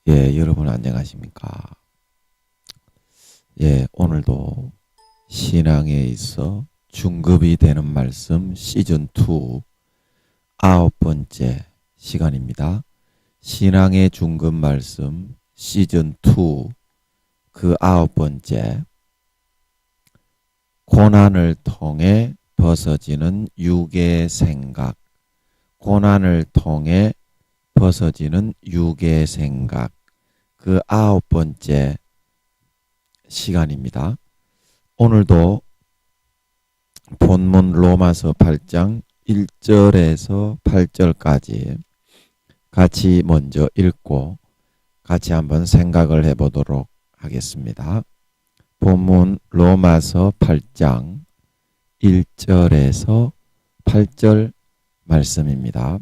여러분 안녕하십니까? 오늘도 신앙에 있어 중급이 되는 말씀 시즌2 9번째 시간입니다. 신앙의 중급 말씀 시즌2 그 9번째, 고난을 통해 벗어지는 육의 생각. 고난을 통해 벗어지는 육의 생각, 그 9번째 시간입니다. 오늘도 본문 로마서 8장 1절에서 8절까지 같이 먼저 읽고 같이 한번 생각을 해보도록 하겠습니다. 본문 로마서 8장 1절에서 8절 말씀입니다.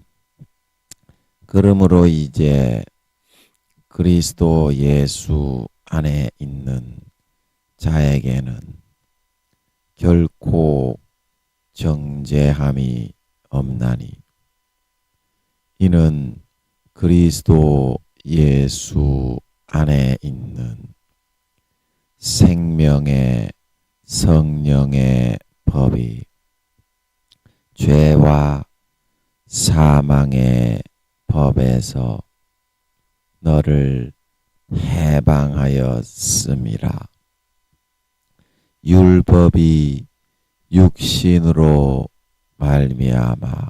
그러므로 이제 그리스도 예수 안에 있는 자에게는 결코 정죄함이 없나니, 이는 그리스도 예수 안에 있는 생명의 성령의 법이 죄와 사망의 법에서 너를 해방하였음이라. 율법이 육신으로 말미암아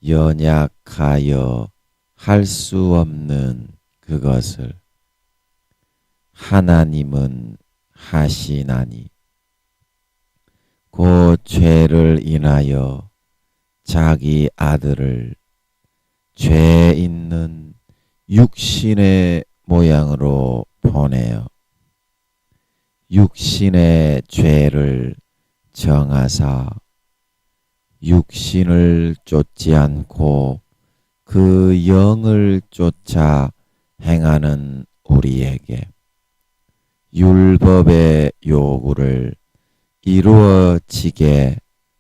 연약하여 할 수 없는 그것을 하나님은 하시나니, 그 죄를 인하여 자기 아들을 죄 있는 육신의 모양으로 보내어 육신의 죄를 정하사 육신을 쫓지 않고 그 영을 쫓아 행하는 우리에게 율법의 요구를 이루어지게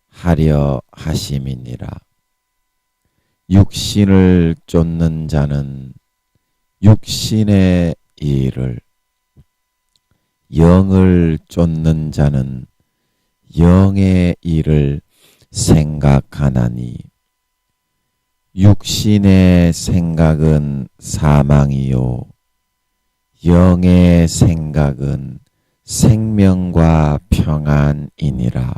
하려 하심이니라. 육신을 쫓는 자는 육신의 일을, 영을 쫓는 자는 영의 일을 생각하나니, 육신의 생각은 사망이요 영의 생각은 생명과 평안이니라.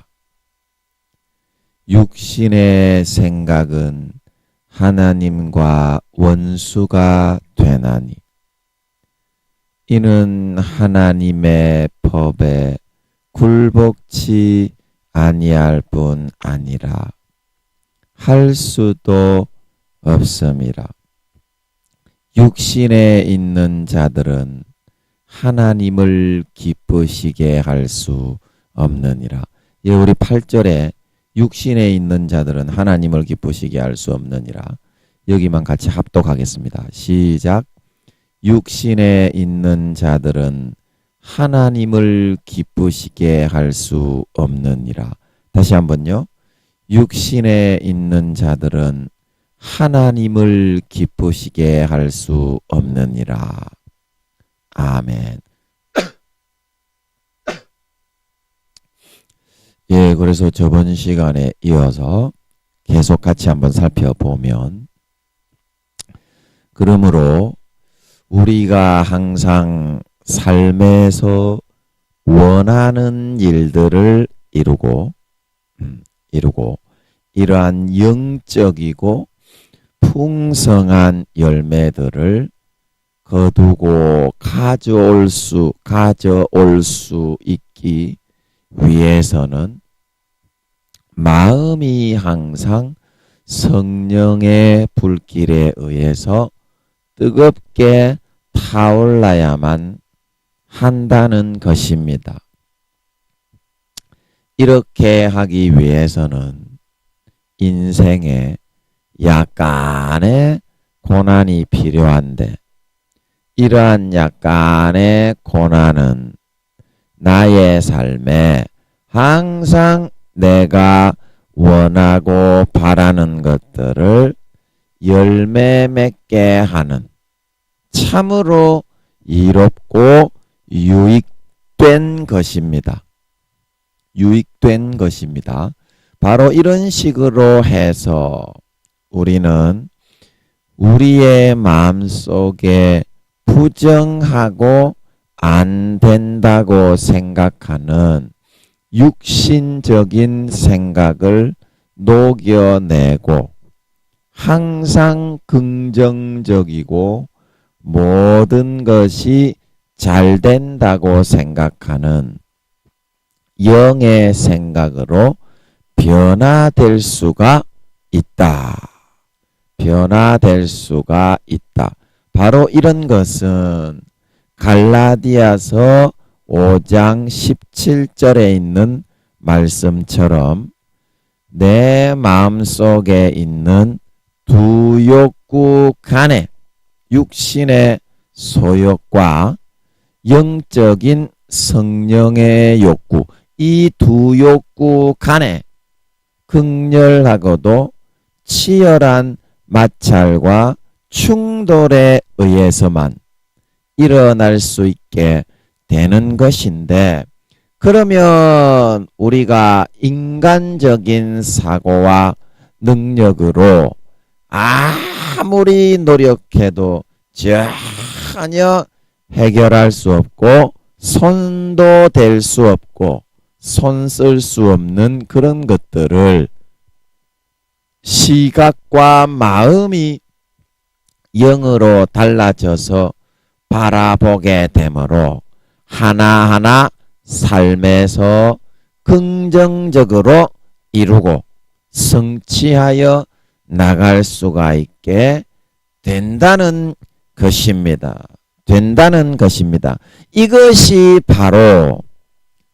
육신의 생각은 하나님과 원수가 되나니, 이는 하나님의 법에 굴복치 아니할 뿐 아니라 할 수도 없음이라. 육신에 있는 자들은 하나님을 기쁘시게 할 수 없느니라. 우리 8절에 육신에 있는 자들은 하나님을 기쁘시게 할 수 없느니라. 여기만 같이 합독하겠습니다. 시작. 육신에 있는 자들은 하나님을 기쁘시게 할 수 없느니라. 다시 한번요. 육신에 있는 자들은 하나님을 기쁘시게 할 수 없느니라. 아멘. 그래서 저번 시간에 이어서 계속 같이 한번 살펴보면, 그러므로 우리가 항상 삶에서 원하는 일들을 이루고 이러한 영적이고 풍성한 열매들을 거두고 가져올 수 있기 위해서는 마음이 항상 성령의 불길에 의해서 뜨겁게 타올라야만 한다는 것입니다. 이렇게 하기 위해서는 인생에 약간의 고난이 필요한데, 이러한 약간의 고난은 나의 삶에 항상 내가 원하고 바라는 것들을 열매 맺게 하는 참으로 이롭고 유익된 것입니다. 유익된 것입니다. 바로 이런 식으로 해서 우리는 우리의 마음속에 부정하고 안 된다고 생각하는 육신적인 생각을 녹여내고 항상 긍정적이고 모든 것이 잘 된다고 생각하는 영의 생각으로 변화될 수가 있다. 변화될 수가 있다. 바로 이런 것은 갈라디아서 5장 17절에 있는 말씀처럼 내 마음속에 있는 두 욕구 간에 육신의 소욕과 영적인 성령의 욕구, 이 두 욕구 간에 극렬하고도 치열한 마찰과 충돌에 의해서만 일어날 수 있게 되는 것인데, 그러면 우리가 인간적인 사고와 능력으로 아무리 노력해도 전혀 해결할 수 없고 손도 댈 수 없고 손 쓸 수 없는 그런 것들을 시각과 마음이 영으로 달라져서 바라보게 되므로 하나하나 삶에서 긍정적으로 이루고 성취하여 나갈 수가 있게 된다는 것입니다. 된다는 것입니다. 이것이 바로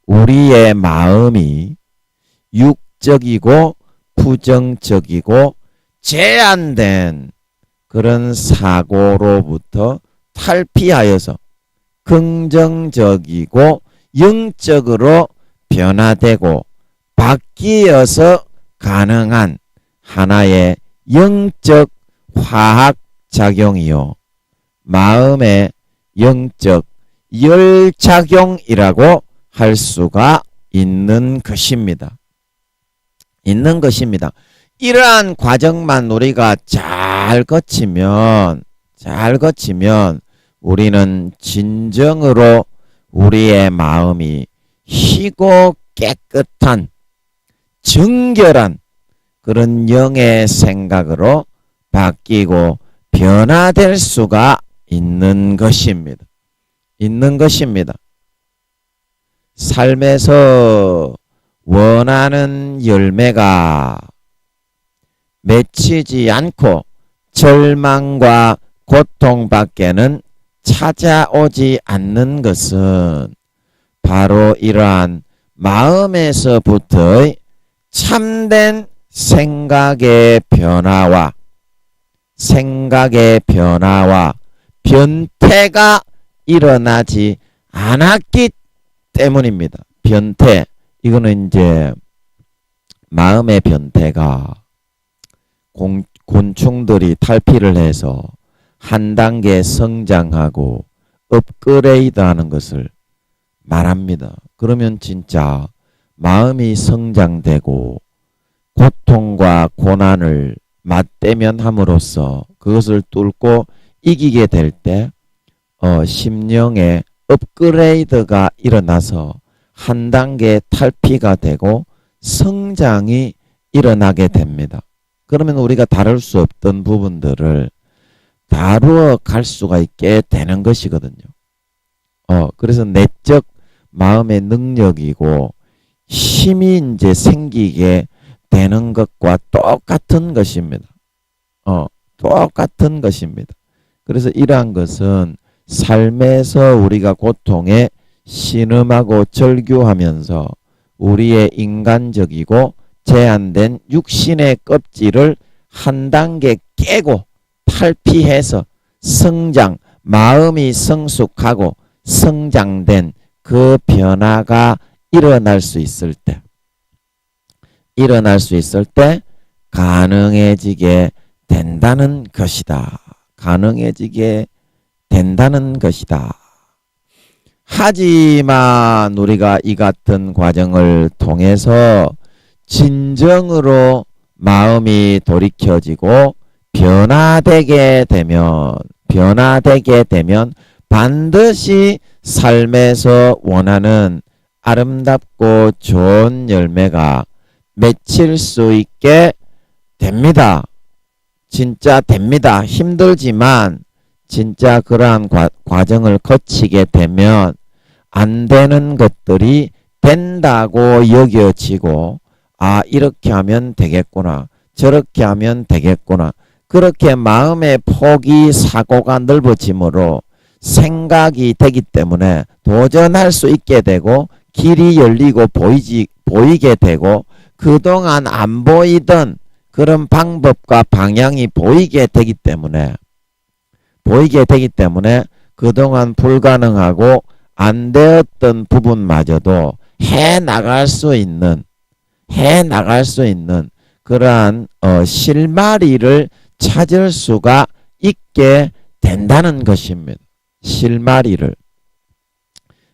우리의 마음이 육적이고 부정적이고 제한된 그런 사고로부터 탈피하여서 긍정적이고 영적으로 변화되고 바뀌어서 가능한 하나의 영적 화학작용이요, 마음의 영적 열작용이라고 할 수가 있는 것입니다. 있는 것입니다. 이러한 과정만 우리가 잘 거치면 우리는 진정으로 우리의 마음이 희고 깨끗한 정결한 그런 영의 생각으로 바뀌고 변화될 수가 있는 것입니다. 있는 것입니다. 삶에서 원하는 열매가 맺히지 않고 절망과 고통밖에는 찾아오지 않는 것은 바로 이러한 마음에서부터의 참된 생각의 변화와 변태가 일어나지 않았기 때문입니다. 변태, 이거는 이제 마음의 변태가 곤충들이 탈피를 해서 한 단계 성장하고 업그레이드하는 것을 말합니다. 그러면 진짜 마음이 성장되고 고통과 고난을 맞대면 함으로써 그것을 뚫고 이기게 될 때 심령의 업그레이드가 일어나서 한 단계 탈피가 되고 성장이 일어나게 됩니다. 그러면 우리가 다룰 수 없던 부분들을 다루어 갈 수가 있게 되는 것이거든요. 그래서 내적 마음의 능력이고 힘이 이제 생기게 되는 것과 똑같은 것입니다. 똑같은 것입니다. 그래서 이러한 것은 삶에서 우리가 고통에 신음하고 절규하면서 우리의 인간적이고 제한된 육신의 껍질을 한 단계 깨고 탈피해서 성장, 마음이 성숙하고 성장된 그 변화가 일어날 수 있을 때 가능해지게 된다는 것이다. 가능해지게 된다는 것이다. 하지만 우리가 이 같은 과정을 통해서 진정으로 마음이 돌이켜지고 변화되게 되면 반드시 삶에서 원하는 아름답고 좋은 열매가 맺힐 수 있게 됩니다. 진짜 됩니다. 힘들지만 진짜 그러한 과정을 거치게 되면 안 되는 것들이 된다고 여겨지고, 아, 이렇게 하면 되겠구나, 저렇게 하면 되겠구나, 그렇게 마음의 폭이 사고가 넓어지므로 생각이 되기 때문에 도전할 수 있게 되고 길이 열리고 보이게 되고 그동안 안 보이던 그런 방법과 방향이 보이게 되기 때문에 그동안 불가능하고 안 되었던 부분마저도 해 나갈 수 있는 그러한 실마리를 찾을 수가 있게 된다는 것입니다. 실마리를.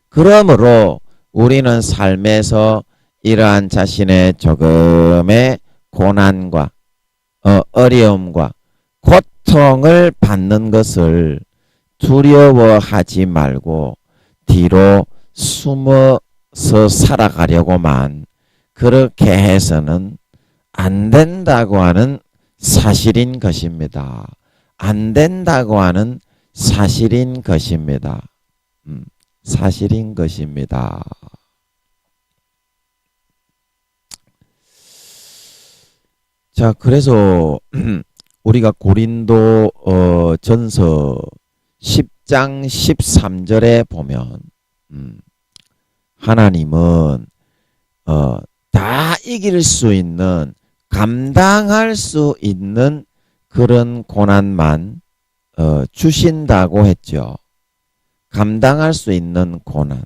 그러므로 우리는 삶에서 이러한 자신의 조금의 고난과 어려움과 고통을 받는 것을 두려워하지 말고 뒤로 숨어서 살아가려고만 그렇게 해서는 안 된다고 하는 사실인 것입니다. 안 된다고 하는 사실인 것입니다. 사실인 것입니다. 자, 그래서 우리가 고린도 전서 10장 13절에 보면 하나님은 다 이길 수 있는, 감당할 수 있는 그런 고난만 주신다고 했죠. 감당할 수 있는 고난.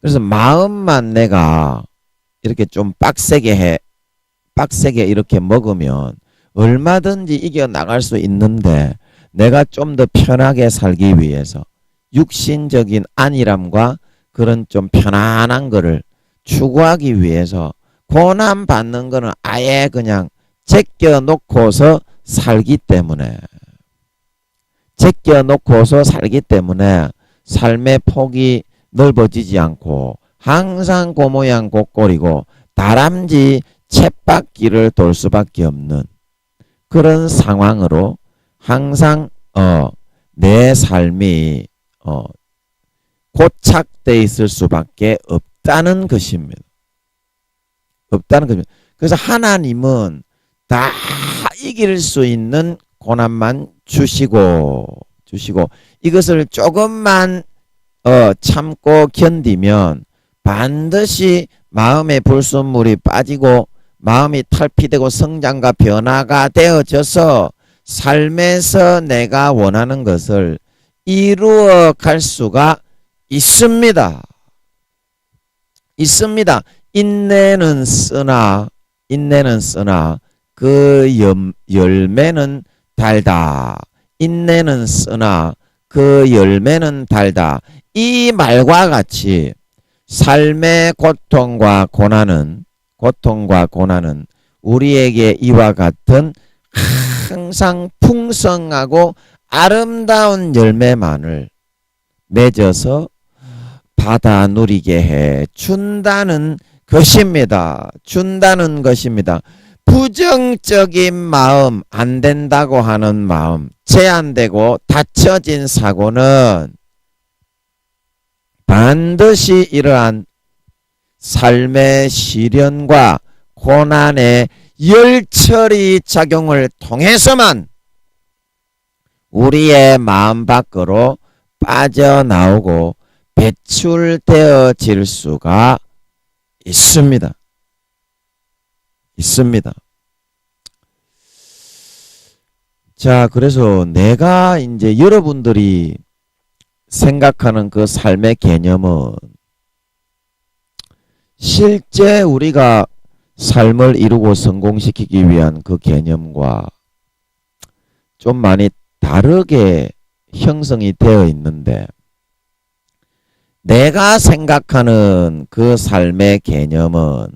그래서 마음만 내가 이렇게 좀 빡세게 이렇게 먹으면 얼마든지 이겨나갈 수 있는데, 내가 좀 더 편하게 살기 위해서 육신적인 안일함과 그런 좀 편안한 거를 추구하기 위해서 고난 받는 거는 아예 그냥 제껴놓고서 살기 때문에 삶의 폭이 넓어지지 않고 항상 그 모양 그 꼴이고 다람쥐 쳇바퀴를 돌 수밖에 없는 그런 상황으로 항상 내 삶이 고착되어 있을 수밖에 없다는 것입니다. 그래서 하나님은 다 이길 수 있는 고난만 주시고 이것을 조금만 참고 견디면 반드시 마음의 불순물이 빠지고 마음이 탈피되고 성장과 변화가 되어져서 삶에서 내가 원하는 것을 이루어 갈 수가 있습니다. 인내는 쓰나 그 열매는 달다. 인내는 쓰나 그 열매는 달다. 이 말과 같이 삶의 고통과 고난은 우리에게 이와 같은 항상 풍성하고 아름다운 열매만을 맺어서 받아 누리게 해 준다는 것입니다. 부정적인 마음, 안 된다고 하는 마음, 제한되고 닫혀진 사고는 반드시 이러한 삶의 시련과 고난의 열처리 작용을 통해서만 우리의 마음 밖으로 빠져나오고 배출되어질 수가 있습니다. 자, 그래서 내가 이제 여러분들이 생각하는 그 삶의 개념은 실제 우리가 삶을 이루고 성공시키기 위한 그 개념과 좀 많이 다르게 형성이 되어 있는데 내가 생각하는 그 삶의 개념은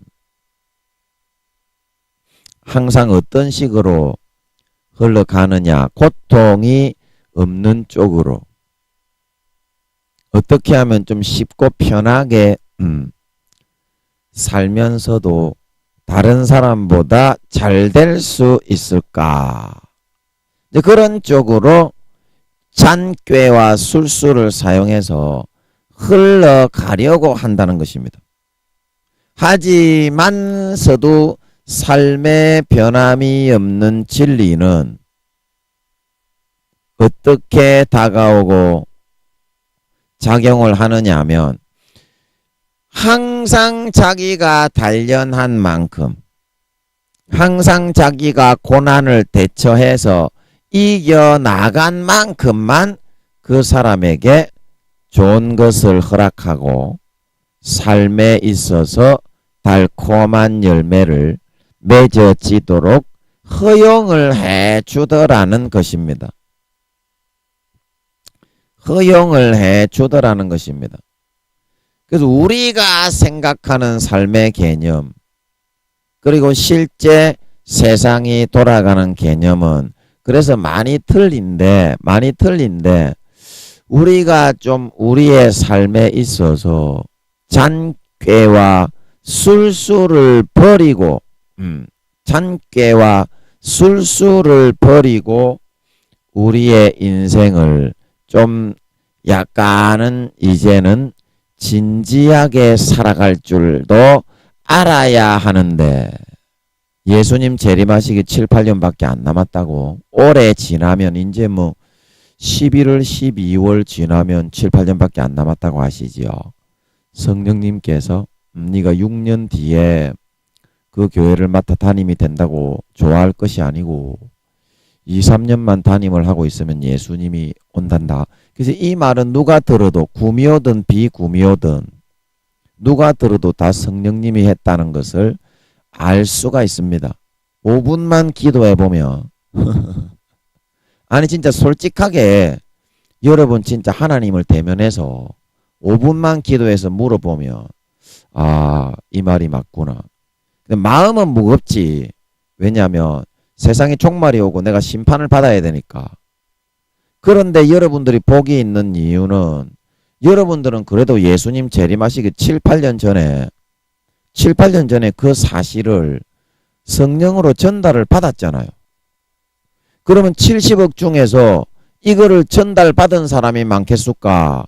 항상 어떤 식으로 흘러가느냐, 고통이 없는 쪽으로 어떻게 하면 좀 쉽고 편하게 살면서도 다른 사람보다 잘 될 수 있을까? 이제 그런 쪽으로 잔꾀와 술수를 사용해서 흘러가려고 한다는 것입니다. 하지만서도 삶의 변함이 없는 진리는 어떻게 다가오고 작용을 하느냐 하면 항상 자기가 단련한 만큼 항상 자기가 고난을 대처해서 이겨나간 만큼만 그 사람에게 좋은 것을 허락하고 삶에 있어서 달콤한 열매를 맺어지도록 허용을 해주더라는 것입니다. 허용을 해주더라는 것입니다. 그래서 우리가 생각하는 삶의 개념 그리고 실제 세상이 돌아가는 개념은 그래서 많이 틀린데 우리가 좀 우리의 삶에 있어서 잔꾀와 술수를 버리고 잔꾀와 술수를 버리고 우리의 인생을 좀 약간은 이제는 진지하게 살아갈 줄도 알아야 하는데 예수님 재림하시기 7, 8년밖에 안 남았다고. 올해 지나면 이제 뭐 11월, 12월 지나면 7, 8년밖에 안 남았다고 하시지요. 성령님께서 네가 6년 뒤에 그 교회를 맡아 담임이 된다고 좋아할 것이 아니고 2, 3년만 담임을 하고 있으면 예수님이 온단다. 그래서 이 말은 누가 들어도 구미호든 비구미호든 누가 들어도 다 성령님이 했다는 것을 알 수가 있습니다. 5분만 기도해 보면 아니 진짜 솔직하게 여러분 진짜 하나님을 대면해서 5분만 기도해서 물어보면 아, 이 말이 맞구나. 근데 마음은 무겁지. 왜냐하면 세상에 종말이 오고 내가 심판을 받아야 되니까. 그런데 여러분들이 복이 있는 이유는 여러분들은 그래도 예수님 재림하시기 7, 8년 전에 그 사실을 성령으로 전달을 받았잖아요. 그러면 70억 중에서 이거를 전달받은 사람이 많겠습니까?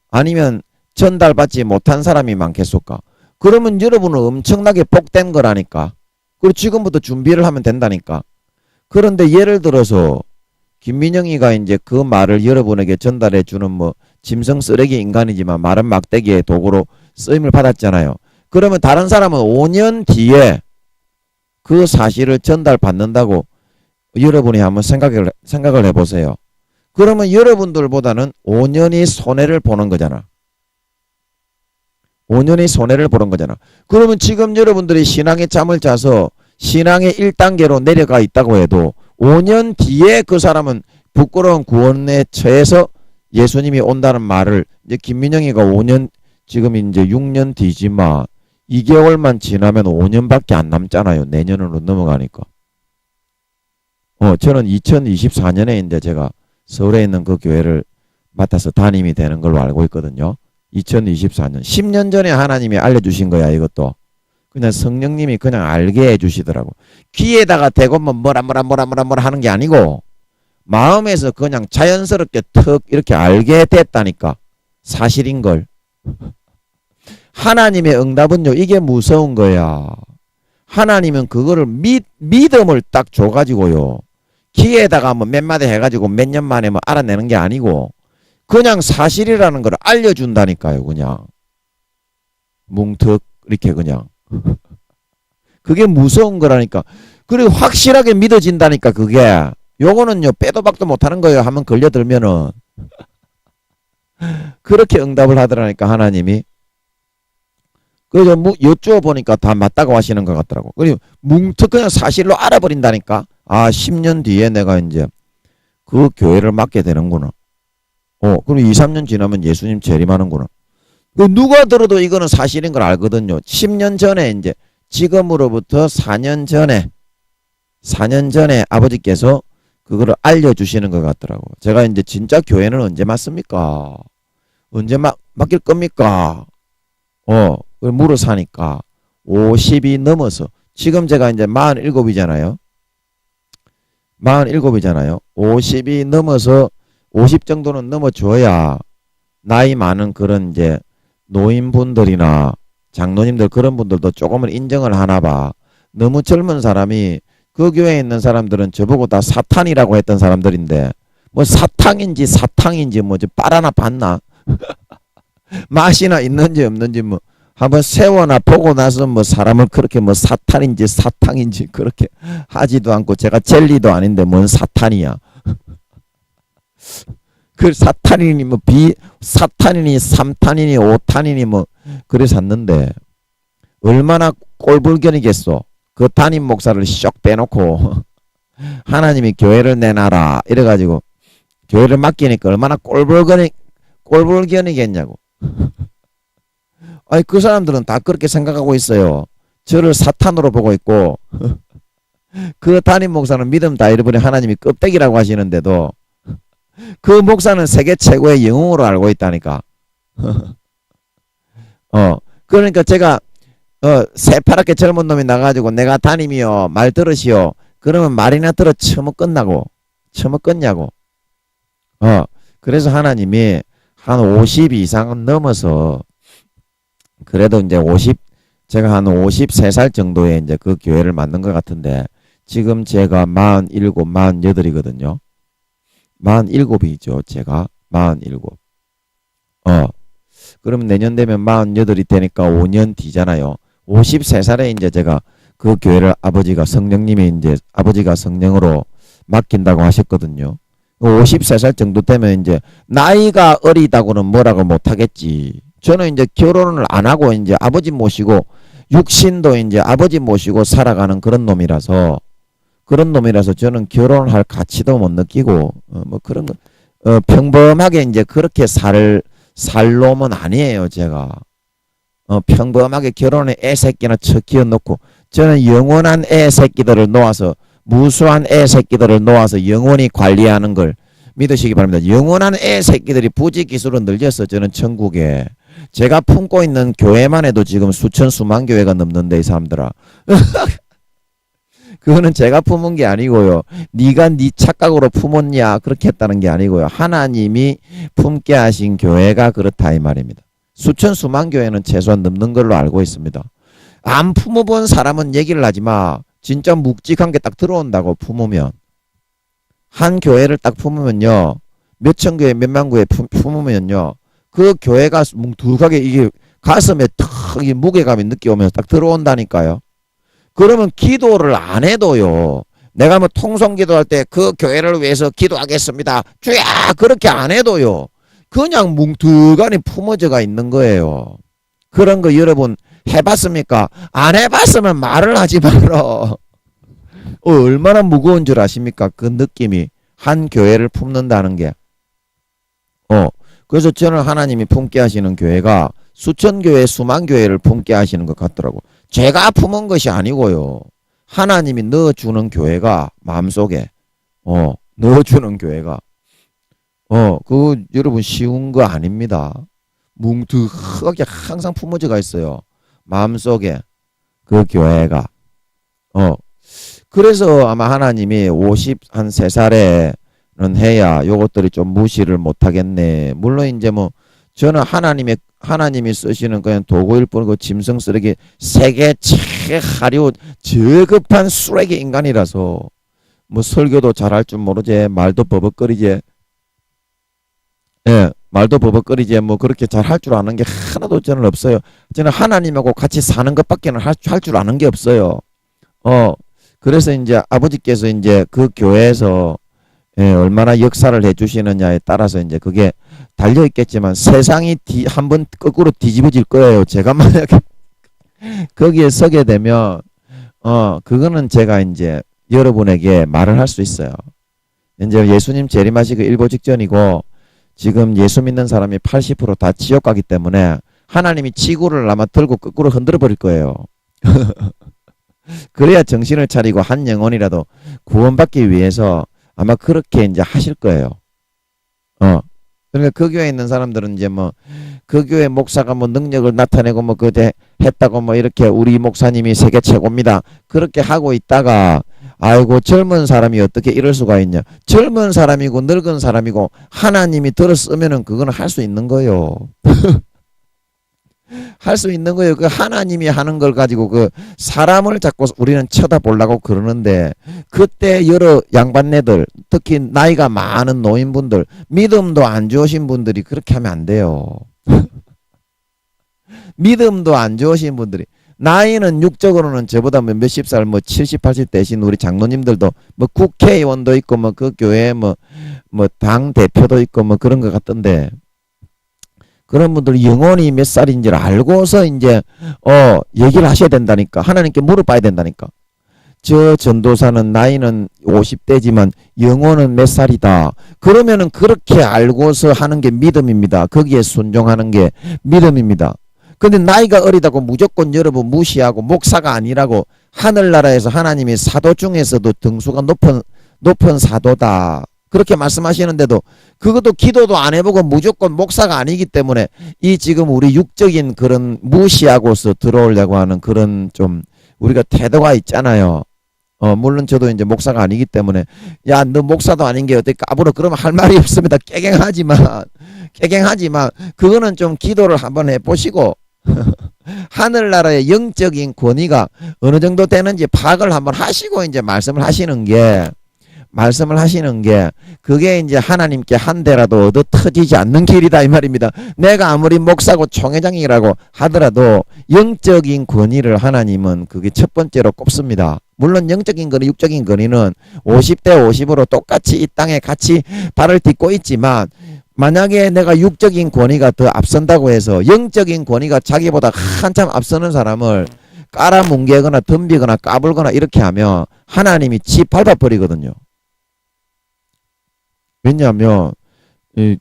아니면 전달받지 못한 사람이 많겠습니까? 그러면 여러분은 엄청나게 복된 거라니까. 그리고 지금부터 준비를 하면 된다니까. 그런데 예를 들어서 김민영이가 이제 그 말을 여러분에게 전달해 주는 뭐 짐승 쓰레기 인간이지만 말은 막대기의 도구로 쓰임을 받았잖아요. 그러면 다른 사람은 5년 뒤에 그 사실을 전달받는다고 여러분이 한번 생각을 해보세요. 그러면 여러분들보다는 5년이 손해를 보는 거잖아. 5년이 손해를 보는 거잖아. 그러면 지금 여러분들이 신앙에 잠을 자서 신앙의 1단계로 내려가 있다고 해도 5년 뒤에 그 사람은 부끄러운 구원에 처해서 예수님이 온다는 말을 이제 김민영이가 5년 지금 이제 6년 뒤지만 2개월만 지나면 5년밖에 안 남잖아요. 내년으로 넘어가니까. 저는 2024년에 이제 제가 서울에 있는 그 교회를 맡아서 담임이 되는 걸로 알고 있거든요. 2024년. 10년 전에 하나님이 알려주신 거야, 이것도. 그냥 성령님이 그냥 알게 해주시더라고. 귀에다가 대고 뭐라 하는 게 아니고 마음에서 그냥 자연스럽게 턱 이렇게 알게 됐다니까. 사실인 걸. 하나님의 응답은요, 이게 무서운 거야. 하나님은 그거를 믿음을 딱 줘가지고요. 귀에다가 뭐 몇 마디 해가지고 몇 년 만에 뭐 알아내는 게 아니고 그냥 사실이라는 걸 알려준다니까요. 그냥 뭉툭 이렇게 그냥. 그게 무서운 거라니까. 그리고 확실하게 믿어진다니까. 그게 요거는요 빼도 박도 못하는 거예요. 한번 걸려들면은. 그렇게 응답을 하더라니까 하나님이. 그래서 여쭈어보니까 다 맞다고 하시는 것 같더라고. 그리고 뭉툭 그냥 사실로 알아버린다니까. 아, 10년 뒤에 내가 이제 그 교회를 맡게 되는구나. 그럼 2, 3년 지나면 예수님 재림하는구나. 누가 들어도 이거는 사실인 걸 알거든요. 10년 전에 이제 지금으로부터 4년 전에 아버지께서 그거를 알려주시는 것 같더라고. 제가 이제 진짜 교회는 언제 맞습니까? 언제 맡길 겁니까? 그걸 물어 사니까 50이 넘어서 지금 제가 이제 47이잖아요. 50이 넘어서 50 정도는 넘어줘야 나이 많은 그런 이제 노인분들이나 장로님들 그런 분들도 조금은 인정을 하나 봐. 너무 젊은 사람이 그 교회에 있는 사람들은 저보고 다 사탄이라고 했던 사람들인데 뭐 사탕인지 뭐 빨아나 봤나? 맛이나 있는지 없는지 뭐 한번 세워나 보고 나서 뭐 사람을 그렇게 뭐 사탄인지 사탕인지 그렇게 하지도 않고 제가 젤리도 아닌데 뭔 사탄이야. 그 사탄이니 뭐 사탄이니 3탄이니 5탄이니 뭐 그래 샀는데 얼마나 꼴불견이겠소. 그 담임 목사를 쏙 빼놓고 하나님이 교회를 내놔라 이래가지고 교회를 맡기니까 얼마나 꼴불견이겠냐고. 아니 그 사람들은 다 그렇게 생각하고 있어요. 저를 사탄으로 보고 있고 그 담임 목사는 믿음 다 잃어버린 하나님이 껍데기라고 하시는데도 그 목사는 세계 최고의 영웅으로 알고 있다니까. 그러니까 제가 새파랗게 젊은 놈이 나가지고 내가 담임이요 말 들으시오 그러면 말이나 들어 처먹겠냐고. 그래서 하나님이 한 50 이상은 넘어서 그래도 이제 제가 한 53살 정도에 이제 그 교회를 만든 것 같은데 지금 제가 47, 48이거든요. 47이죠. 제가 47. 그러면 내년 되면 48이 되니까 5년 뒤잖아요. 53살에 이제 제가 그 교회를 아버지가 성령으로 맡긴다고 하셨거든요. 53살 정도 되면 이제 나이가 어리다고는 뭐라고 못하겠지. 저는 이제 결혼을 안 하고 이제 아버지 모시고 육신도 이제 아버지 모시고 살아가는 그런 놈이라서 저는 결혼할 가치도 못 느끼고 뭐 그런 거 평범하게 이제 그렇게 살 놈은 아니에요. 제가 평범하게 결혼에 애 새끼나 척 키워놓고 저는 영원한 애 새끼들을 놓아서 무수한 애 새끼들을 놓아서 영원히 관리하는 걸 믿으시기 바랍니다. 영원한 애 새끼들이 부지 기술은 늘렸어. 저는 천국에 제가 품고 있는 교회만 해도 지금 수만 교회가 넘는데 이 사람들아. 그거는 제가 품은 게 아니고요. 네가 네 착각으로 품었냐 그렇게 했다는 게 아니고요. 하나님이 품게 하신 교회가 그렇다 이 말입니다. 수만 교회는 최소한 넘는 걸로 알고 있습니다. 안 품어본 사람은 얘기를 하지 마. 진짜 묵직한 게 딱 들어온다고 품으면. 한 교회를 딱 품으면요. 몇천 교회 몇만 교회 품으면요. 그 교회가 뭉툭하게 이게 가슴에 탁 이 무게감이 느껴오면서 딱 들어온다니까요. 그러면 기도를 안 해도요. 내가 뭐 통성 기도할 때 그 교회를 위해서 기도하겠습니다. 주야 그렇게 안 해도요. 그냥 뭉툭하니 품어져가 있는 거예요. 그런 거 여러분 해봤습니까? 안 해봤으면 말을 하지 말어. 얼마나 무거운 줄 아십니까? 그 느낌이 한 교회를 품는다는 게. 그래서 저는 하나님이 품게 하시는 교회가 수천 교회, 수만 교회를 품게 하시는 것 같더라고. 제가 품은 것이 아니고요. 하나님이 넣어주는 교회가 마음속에 넣어주는 교회가 그거 여러분 쉬운 거 아닙니다. 뭉툭하게 항상 품어져가 있어요. 마음속에 그 교회가 그래서 아마 하나님이 53살에는 해야 요것들이 좀 무시를 못하겠네. 물론 이제 뭐 저는 하나님이 쓰시는 그냥 도구일 뿐이고 짐승 쓰레기 세계 최하류 저급한 쓰레기 인간이라서 뭐 설교도 잘할 줄 모르지 말도 버벅거리지. 예, 말도 버벅거리지 뭐 그렇게 잘할 줄 아는 게 하나도 저는 없어요. 저는 하나님하고 같이 사는 것밖에는 할 줄 아는 게 없어요. 그래서 이제 아버지께서 이제 그 교회에서 얼마나 역사를 해주시느냐에 따라서 이제 그게 달려 있겠지만 세상이 한번 거꾸로 뒤집어질 거예요. 제가 만약에 거기에 서게 되면 그거는 제가 이제 여러분에게 말을 할 수 있어요. 이제 예수님 재림하시고 일보 직전이고 지금 예수 믿는 사람이 80%다 지옥 가기 때문에 하나님이 지구를 아마 들고 거꾸로 흔들어 버릴 거예요. 그래야 정신을 차리고 한 영혼이라도 구원받기 위해서 아마 그렇게 이제 하실 거예요. 그러니까 그 교회에 있는 사람들은 이제 뭐 그 교회 목사가 뭐 능력을 나타내고 뭐 그때 했다고 뭐 이렇게 우리 목사님이 세계 최고입니다. 그렇게 하고 있다가 아이고 젊은 사람이 어떻게 이럴 수가 있냐. 젊은 사람이고 늙은 사람이고 하나님이 들었으면은 그거는 할 수 있는 거예요. 할 수 있는 거예요. 그 하나님이 하는 걸 가지고 그 사람을 자꾸 우리는 쳐다보려고 그러는데 그때 여러 양반네들 특히 나이가 많은 노인분들 믿음도 안 좋으신 분들이 그렇게 하면 안 돼요. 믿음도 안 좋으신 분들이 나이는 육적으로는 저보다 몇십 살 뭐 70, 80 되신 우리 장로님들도 뭐 국회의원도 있고 뭐 그 교회 뭐 당 대표도 있고 뭐 그런 것 같던데 그런 분들 영혼이 몇 살인지를 알고서 이제 얘기를 하셔야 된다니까. 하나님께 물어봐야 된다니까. 저 전도사는 나이는 50대지만 영혼은 몇 살이다. 그러면은 그렇게 알고서 하는 게 믿음입니다. 거기에 순종하는 게 믿음입니다. 근데 나이가 어리다고 무조건 여러분 무시하고 목사가 아니라고 하늘나라에서 하나님이 사도 중에서도 등수가 높은 사도다. 그렇게 말씀하시는데도 그것도 기도도 안 해보고 무조건 목사가 아니기 때문에 이 지금 우리 육적인 그런 무시하고서 들어오려고 하는 그런 좀 우리가 태도가 있잖아요. 물론 저도 이제 목사가 아니기 때문에 야, 너 목사도 아닌 게 어떻게 까불어 그러면 할 말이 없습니다. 깨갱하지만 그거는 좀 기도를 한번 해보시고 하늘나라의 영적인 권위가 어느 정도 되는지 파악을 한번 하시고 이제 말씀을 하시는 게 그게 이제 하나님께 한 대라도 얻어 터지지 않는 길이다 이 말입니다. 내가 아무리 목사고 총회장이라고 하더라도 영적인 권위를 하나님은 그게 첫 번째로 꼽습니다. 물론 영적인 권위, 육적인 권위는 50대 50으로 똑같이 이 땅에 같이 발을 딛고 있지만 만약에 내가 육적인 권위가 더 앞선다고 해서 영적인 권위가 자기보다 한참 앞서는 사람을 깔아뭉개거나 덤비거나 까불거나 이렇게 하면 하나님이 지 밟아버리거든요. 왜냐하면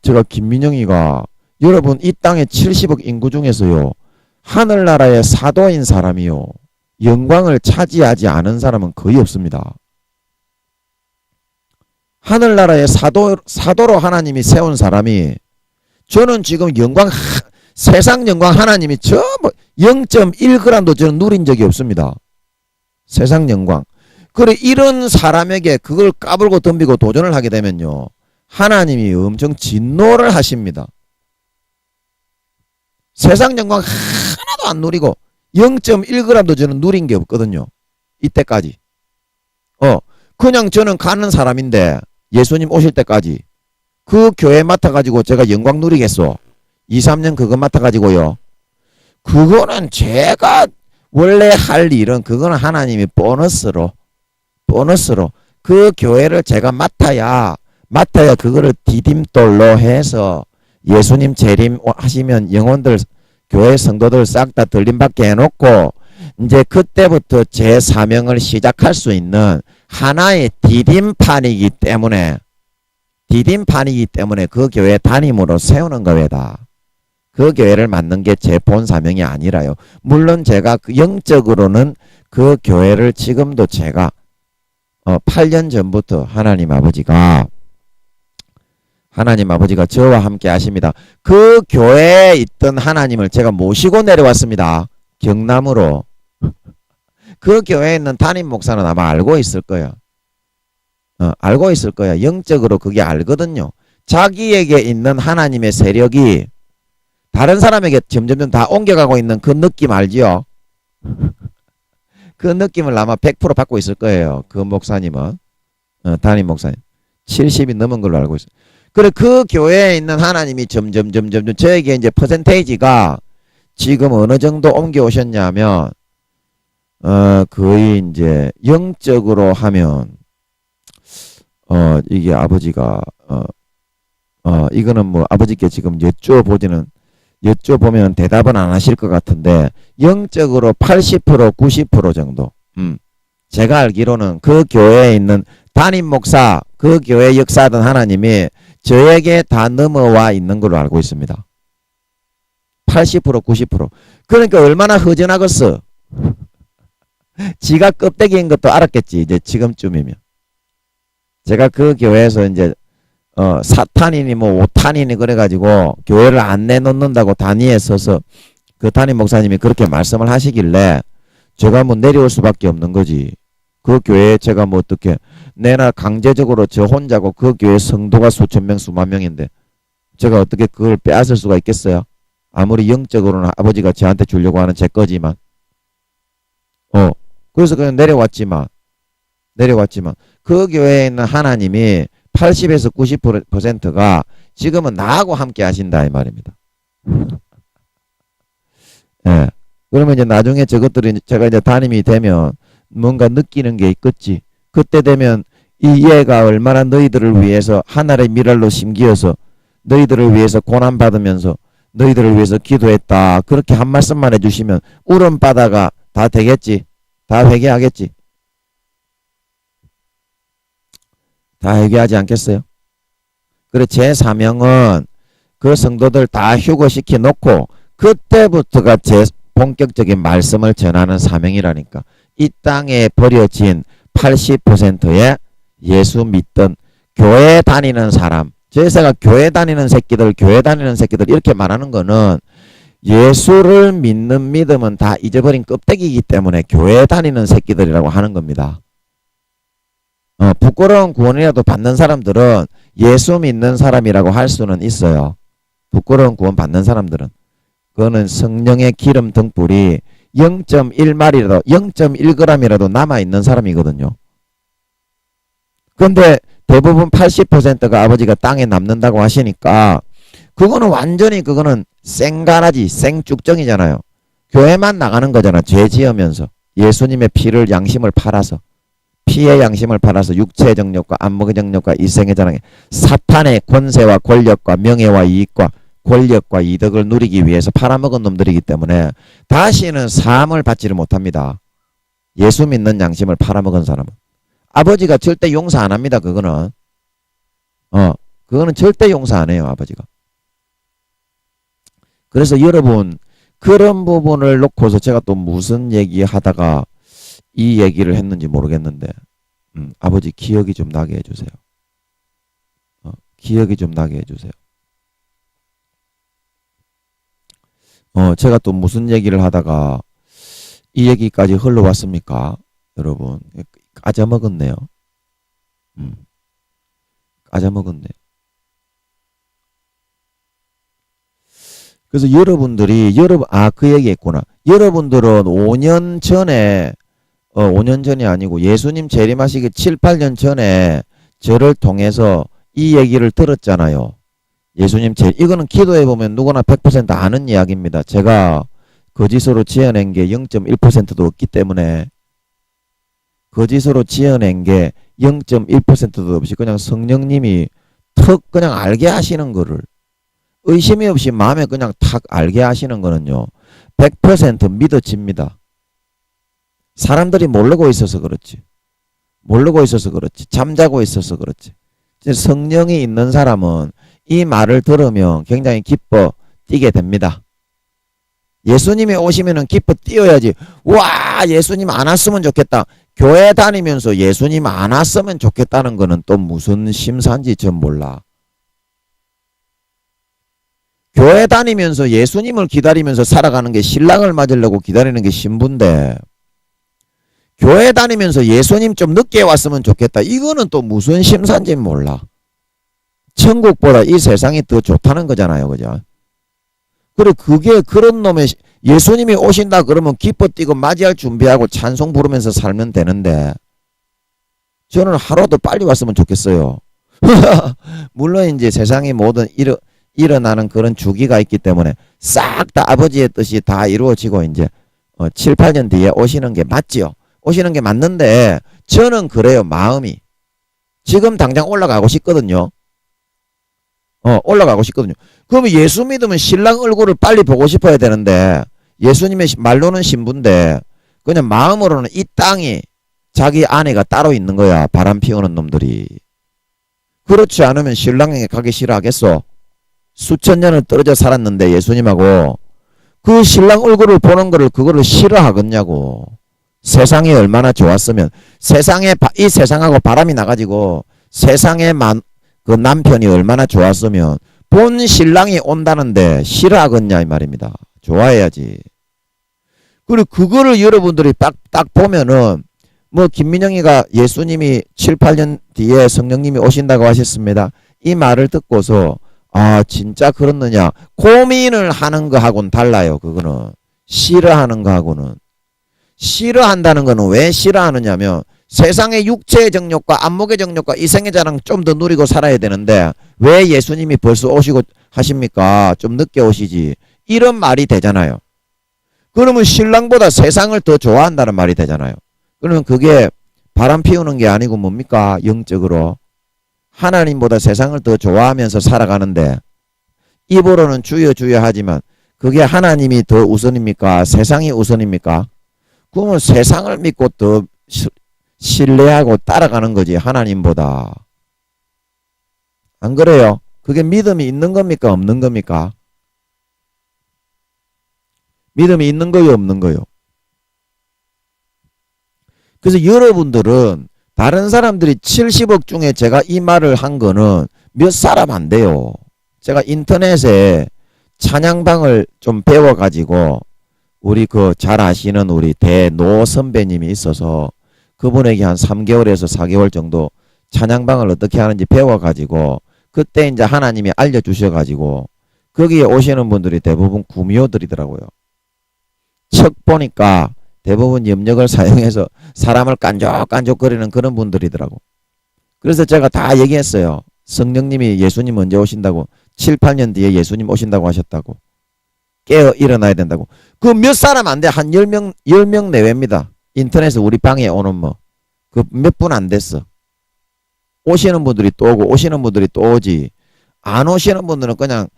제가 김민영이가 여러분 이 땅에 70억 인구 중에서요 하늘나라의 사도인 사람이요 영광을 차지하지 않은 사람은 거의 없습니다. 하늘나라의 사도로 하나님이 세운 사람이 저는 지금 세상 영광 하나님이 전부 0.1g도 저는 누린 적이 없습니다. 세상 영광. 그래 이런 사람에게 그걸 까불고 덤비고 도전을 하게 되면요 하나님이 엄청 진노를 하십니다. 세상 영광 하나도 안 누리고 0.1g도 저는 누린 게 없거든요. 이때까지. 그냥 저는 가는 사람인데 예수님 오실 때까지 그 교회 맡아가지고 제가 영광 누리겠소. 2, 3년 그거 맡아가지고요. 그거는 제가 원래 할 일은 그거는 하나님이 보너스로 그 교회를 제가 맡아야 그거를 디딤돌로 해서 예수님 재림 하시면 영혼들 교회 성도들 싹 다 들림받게 해놓고 이제 그때부터 제 사명을 시작할 수 있는 하나의 디딤판이기 때문에 그 교회 담임으로 세우는 거다. 그 교회를 맡는 게 제 본 사명이 아니라요. 물론 제가 영적으로는 그 교회를 지금도 제가 8년 전부터 하나님 아버지가 저와 함께 하십니다. 그 교회에 있던 하나님을 제가 모시고 내려왔습니다. 경남으로. 그 교회에 있는 담임 목사는 아마 알고 있을 거야. 알고 있을 거야. 영적으로 그게 알거든요. 자기에게 있는 하나님의 세력이 다른 사람에게 점점 다 옮겨가고 있는 그 느낌 알지요? 그 느낌을 아마 100% 받고 있을 거예요. 그 목사님은. 담임 목사님. 70이 넘은 걸로 알고 있어요. 그래 그 교회에 있는 하나님이 점점 저에게 이제 퍼센테이지가 지금 어느 정도 옮겨오셨냐면 거의 이제 영적으로 하면 이게 아버지가 이거는 뭐 아버지께 지금 여쭤보면 대답은 안 하실 것 같은데 영적으로 80% 90% 정도 제가 알기로는 그 교회에 있는 담임 목사 그 교회 역사하던 하나님이 저에게 다 넘어와 있는 걸로 알고 있습니다. 80% 90%. 그러니까 얼마나 허전하겠어. 지가 껍데기인 것도 알았겠지. 이제 지금쯤이면. 제가 그 교회에서 이제 사탄이니 뭐 오탄이니 그래가지고 교회를 안 내놓는다고 단위에 서서 그 담임 목사님이 그렇게 말씀을 하시길래 제가 뭐 내려올 수밖에 없는 거지. 그 교회에 제가 뭐 어떻게 내나 강제적으로 저 혼자고 그 교회 성도가 수천 명 수만 명인데 제가 어떻게 그걸 빼앗을 수가 있겠어요? 아무리 영적으로는 아버지가 저한테 주려고 하는 제 거지만 그래서 그냥 내려왔지만 그 교회에 있는 하나님이 80에서 90%가 지금은 나하고 함께 하신다 이 말입니다. 예. 그러면 이제 나중에 저것들이 제가 이제 담임이 되면 뭔가 느끼는 게 있겠지. 그때 되면 이 얘가 얼마나 너희들을 위해서 하늘의 미랄로 심기어서 너희들을 위해서 고난 받으면서 너희들을 위해서 기도했다. 그렇게 한 말씀만 해주시면 울음바다가 다 되겠지. 다 회개하겠지. 다 회개하지 않겠어요? 그래 제 사명은 그 성도들 다 휴거시켜 놓고 그때부터가 제 본격적인 말씀을 전하는 사명이라니까. 이 땅에 버려진 80%의 예수 믿던 교회 다니는 사람, 제가 교회 다니는 새끼들 이렇게 말하는 거는 예수를 믿는 믿음은 다 잊어버린 껍데기이기 때문에 교회 다니는 새끼들이라고 하는 겁니다. 부끄러운 구원이라도 받는 사람들은 예수 믿는 사람이라고 할 수는 있어요. 부끄러운 구원 받는 사람들은. 그거는 성령의 기름 등불이 0.1마리라도 0.1g이라도 남아있는 사람이거든요. 그런데 대부분 80%가 아버지가 땅에 남는다고 하시니까 그거는 완전히 그거는 생가라지 생쭉정이잖아요. 교회만 나가는 거잖아. 죄 지으면서 예수님의 피를 양심을 팔아서 피의 양심을 팔아서 육체의 정욕과 안목의 정욕과 일생의 자랑에 사탄의 권세와 권력과 명예와 이익과 권력과 이득을 누리기 위해서 팔아먹은 놈들이기 때문에 다시는 사함을 받지를 못합니다. 예수 믿는 양심을 팔아먹은 사람은 아버지가 절대 용서 안 합니다. 그거는 절대 용서 안 해요. 아버지가. 그래서 여러분 그런 부분을 놓고서 제가 또 무슨 얘기하다가 이 얘기를 했는지 모르겠는데 아버지 기억이 좀 나게 해주세요. 기억이 좀 나게 해주세요. 제가 또 무슨 얘기를 하다가 이 얘기까지 흘러왔습니까? 여러분 까자먹었네요. 까자먹었네. 그래서 여러분들이 그 얘기했구나. 여러분들은 5년 전에 5년 전이 아니고 예수님 재림하시기 7, 8년 전에 저를 통해서 이 얘기를 들었잖아요. 예수님 이거는 기도해보면 누구나 100% 아는 이야기입니다. 제가 거짓으로 지어낸 게 0.1%도 없기 때문에 거짓으로 지어낸 게 0.1%도 없이 그냥 성령님이 턱 그냥 알게 하시는 거를 의심이 없이 마음에 그냥 탁 알게 하시는 거는요. 100% 믿어집니다. 사람들이 모르고 있어서 그렇지. 잠자고 있어서 그렇지. 성령이 있는 사람은 이 말을 들으면 굉장히 기뻐 뛰게 됩니다. 예수님이 오시면은 기뻐 뛰어야지. 와, 예수님 안 왔으면 좋겠다. 교회 다니면서 예수님 안 왔으면 좋겠다는 거는 또 무슨 심산지 전 몰라. 교회 다니면서 예수님을 기다리면서 살아가는 게 신랑을 맞으려고 기다리는 게 신부인데 교회 다니면서 예수님 좀 늦게 왔으면 좋겠다. 이거는 또 무슨 심산지 몰라. 천국보다 이 세상이 더 좋다는 거잖아요. 그죠? 그래 그게 그런 놈의 예수님이 오신다 그러면 기뻐 뛰고 맞이할 준비하고 찬송 부르면서 살면 되는데 저는 하루도 빨리 왔으면 좋겠어요. 물론 이제 세상의 모든 일어나는 그런 주기가 있기 때문에 싹 다 아버지의 뜻이 다 이루어지고 이제 7, 8년 뒤에 오시는 게 맞지요. 오시는 게 맞는데 저는 그래요. 마음이. 지금 당장 올라가고 싶거든요. 올라가고 싶거든요. 그러면 예수 믿으면 신랑 얼굴을 빨리 보고 싶어야 되는데 예수님의 말로는 신부인데 그냥 마음으로는 이 땅이 자기 아내가 따로 있는 거야. 바람 피우는 놈들이. 그렇지 않으면 신랑에게 가기 싫어하겠어? 수천 년을 떨어져 살았는데 예수님하고 그 신랑 얼굴을 보는 거를 그거를 싫어하겠냐고. 세상이 얼마나 좋았으면 이 세상하고 바람이 나가지고 세상의 그 남편이 얼마나 좋았으면 본 신랑이 온다는데 싫어하겠냐 이 말입니다. 좋아해야지. 그리고 그거를 여러분들이 딱 보면은 뭐 김민영이가 예수님이 7, 8년 뒤에 성령님이 오신다고 하셨습니다. 이 말을 듣고서 아 진짜 그렇느냐 고민을 하는 거하고는 달라요. 그거는 싫어하는 거하고는. 싫어한다는 거는 왜 싫어하느냐면 세상의 육체의 정욕과 안목의 정욕과 이생의 자랑 좀 더 누리고 살아야 되는데 왜 예수님이 벌써 오시고 하십니까? 좀 늦게 오시지. 이런 말이 되잖아요. 그러면 신랑보다 세상을 더 좋아한다는 말이 되잖아요. 그러면 그게 바람 피우는 게 아니고 뭡니까? 영적으로 하나님보다 세상을 더 좋아하면서 살아가는데 입으로는 주여 주여 하지만 그게 하나님이 더 우선입니까? 세상이 우선입니까? 그러면 세상을 믿고 더 신뢰하고 따라가는 거지 하나님보다. 안 그래요? 그게 믿음이 있는 겁니까? 없는 겁니까? 믿음이 있는 거요? 없는 거요? 그래서 여러분들은 다른 사람들이 70억 중에 제가 이 말을 한 거는 몇 사람 안 돼요. 제가 인터넷에 찬양방을 좀 배워가지고 우리 그 잘 아시는 우리 대노 선배님이 있어서 그분에게 한 3개월에서 4개월 정도 찬양방을 어떻게 하는지 배워가지고 그때 이제 하나님이 알려주셔가지고 거기에 오시는 분들이 대부분 구미호들이더라고요. 척 보니까 대부분 염력을 사용해서 사람을 깐족깐족거리는 그런 분들이더라고. 그래서 제가 다 얘기했어요. 성령님이 예수님 언제 오신다고 7, 8년 뒤에 예수님 오신다고 하셨다고. 깨어 일어나야 된다고. 그 몇 사람 안 돼. 한 10명 내외입니다. 인터넷에 우리 방에 오는 뭐. 그 몇 분 안 됐어. 오시는 분들이 또 오고 오시는 분들이 또 오지. 안 오시는 분들은 그냥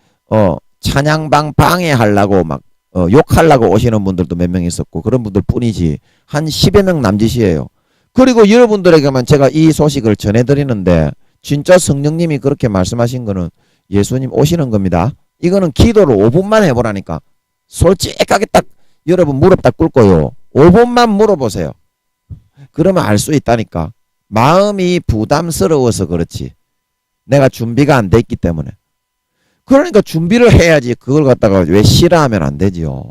찬양방 방해하려고 막 욕하려고 오시는 분들도 몇 명 있었고 그런 분들 뿐이지 한 10여 명 남짓이에요. 그리고 여러분들에게만 제가 이 소식을 전해드리는데 진짜 성령님이 그렇게 말씀하신 거는 예수님 오시는 겁니다. 이거는 기도를 5분만 해보라니까. 솔직하게 딱 여러분 무릎 딱 꿇고요. 5분만 물어보세요. 그러면 알 수 있다니까. 마음이 부담스러워서 그렇지. 내가 준비가 안 돼 있기 때문에. 그러니까 준비를 해야지. 그걸 갖다가 왜 싫어하면 안 되지요.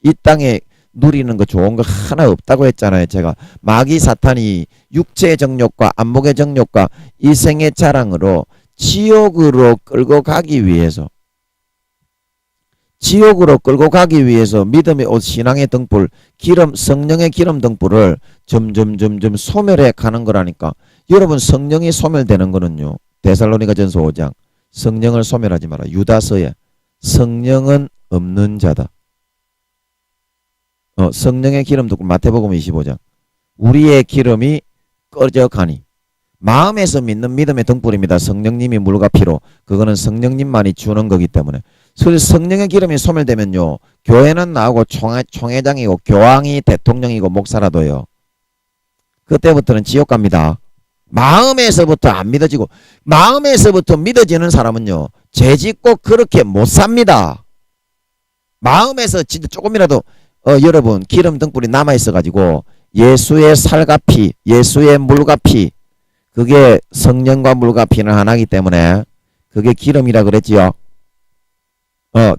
이 땅에 누리는 거 좋은 거 하나 없다고 했잖아요. 제가 마귀 사탄이 육체의 정욕과 안목의 정욕과 이생의 자랑으로 지옥으로 끌고 가기 위해서 믿음의 옷 신앙의 등불 기름 성령의 기름 등불을 점점 소멸해 가는 거라니까. 여러분 성령이 소멸되는 거는요. 데살로니가전서 5장 성령을 소멸하지 마라. 유다서에 성령은 없는 자다. 성령의 기름 등불 마태복음 25장 우리의 기름이 꺼져가니 마음에서 믿는 믿음의 등불입니다. 성령님이 물과 피로 그거는 성령님만이 주는 거기 때문에. 그래서 성령의 기름이 소멸되면요. 교회는 나오고 총회장이고 교황이 대통령이고 목사라도요. 그때부터는 지옥 갑니다. 마음에서부터 안 믿어지고 마음에서부터 믿어지는 사람은요. 죄 짓고 그렇게 못 삽니다. 마음에서 진짜 조금이라도 여러분 기름 등불이 남아있어 가지고 예수의 살과 피 예수의 물과 피 그게 성령과 물과 피는 하나이기 때문에 그게 기름이라 그랬지요.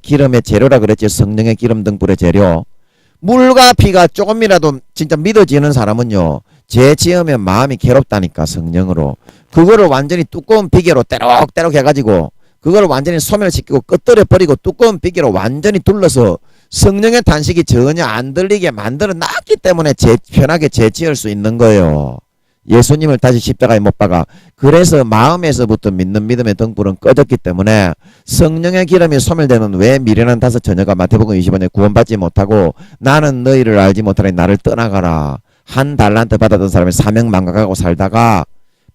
기름의 재료라 그랬지. 성령의 기름 등불의 재료. 물과 피가 조금이라도 진짜 믿어지는 사람은요. 죄 지으면 마음이 괴롭다니까 성령으로. 그거를 완전히 두꺼운 비계로 때록때록 해가지고 그걸 완전히 소멸시키고 끄떡여 버리고 두꺼운 비계로 완전히 둘러서 성령의 탄식이 전혀 안 들리게 만들어 놨기 때문에 편하게 죄 지을 수 있는 거예요. 예수님을 다시 십자가에 못 박아. 그래서 마음에서부터 믿는 믿음의 등불은 꺼졌기 때문에 성령의 기름이 소멸되는 왜 미련한 다섯 처녀가 마태복음 25년에 구원받지 못하고 나는 너희를 알지 못하니 나를 떠나가라. 한 달란트 받았던 사람이 사명망각하고 살다가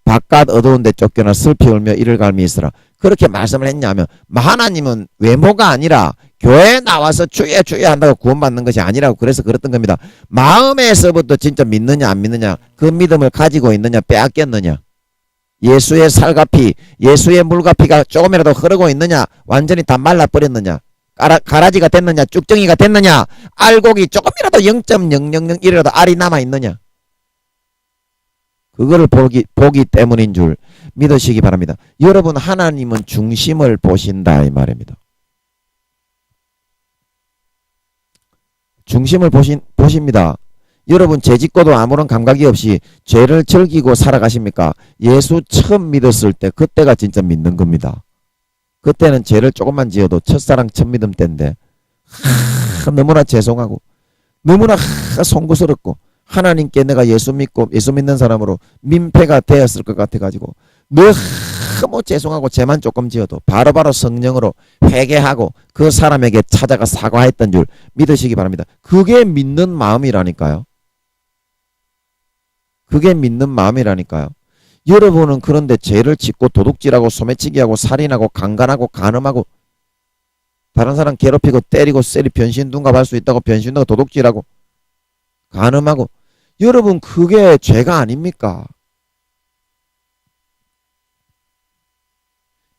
바깥 어두운 데 쫓겨나 슬피 울며 이를 갈미 있으라. 그렇게 말씀을 했냐면 하나님은 외모가 아니라 교회에 나와서 주여 주여 한다고 구원받는 것이 아니라고 그래서 그랬던 겁니다. 마음에서부터 진짜 믿느냐 안 믿느냐 그 믿음을 가지고 있느냐 빼앗겼느냐 예수의 살과 피, 예수의 물과 피가 조금이라도 흐르고 있느냐? 완전히 다 말라버렸느냐? 가라지가 됐느냐? 쭉정이가 됐느냐? 알곡이 조금이라도 0.000이라도 알이 남아있느냐? 그거를 보기 때문인 줄 믿으시기 바랍니다. 여러분, 하나님은 중심을 보신다 이 말입니다. 중심을 보십니다. 여러분, 죄 짓고도 아무런 감각이 없이 죄를 즐기고 살아가십니까? 예수 처음 믿었을 때 그때가 진짜 믿는 겁니다. 그때는 죄를 조금만 지어도 첫사랑 첫 믿음 때인데 너무나 죄송하고 너무나 송구스럽고 하나님께 내가 예수 믿고 예수 믿는 사람으로 민폐가 되었을 것 같아가지고 너무 죄송하고 죄만 조금 지어도 바로바로 성령으로 회개하고 그 사람에게 찾아가 사과했던 줄 믿으시기 바랍니다. 그게 믿는 마음이라니까요. 그게 믿는 마음이라니까요. 여러분은 그런데 죄를 짓고 도둑질하고 소매치기하고 살인하고 강간하고 간음하고 다른 사람 괴롭히고 때리고 변신둔갑할 수 있다고 변신둔갑 도둑질하고 간음하고 여러분 그게 죄가 아닙니까?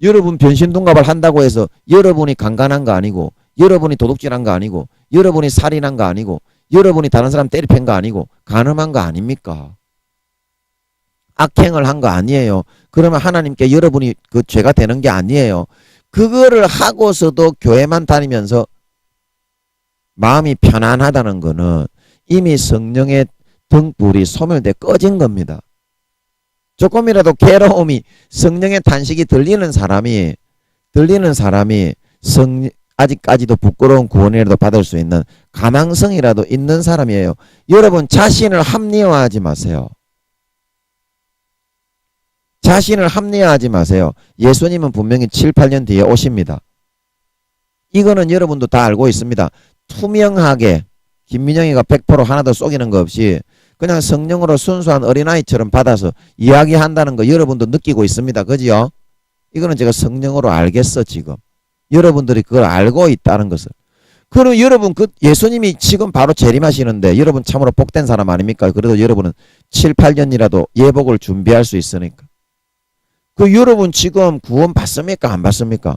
여러분 변신둔갑을 한다고 해서 여러분이 강간한 거 아니고 여러분이 도둑질한 거 아니고 여러분이 살인한 거 아니고 여러분이 다른 사람 때리팬 거 아니고 간음한 거 아닙니까? 악행을 한 거 아니에요. 그러면 하나님께 여러분이 그 죄가 되는 게 아니에요. 그거를 하고서도 교회만 다니면서 마음이 편안하다는 거는 이미 성령의 등불이 소멸돼 꺼진 겁니다. 조금이라도 괴로움이 성령의 탄식이 들리는 사람이 아직까지도 부끄러운 구원이라도 받을 수 있는 가망성이라도 있는 사람이에요. 여러분 자신을 합리화하지 마세요. 자신을 합리화하지 마세요. 예수님은 분명히 7, 8년 뒤에 오십니다. 이거는 여러분도 다 알고 있습니다. 투명하게 김민영이가 100% 하나도 속이는 거 없이 그냥 성령으로 순수한 어린아이처럼 받아서 이야기한다는 거 여러분도 느끼고 있습니다. 그지요? 이거는 제가 성령으로 알겠어 지금. 여러분들이 그걸 알고 있다는 것을. 그럼 여러분 그 예수님이 지금 바로 재림하시는데 여러분 참으로 복된 사람 아닙니까? 그래도 여러분은 7, 8년이라도 예복을 준비할 수 있으니까. 그 여러분 지금 구원 받습니까? 안 받습니까?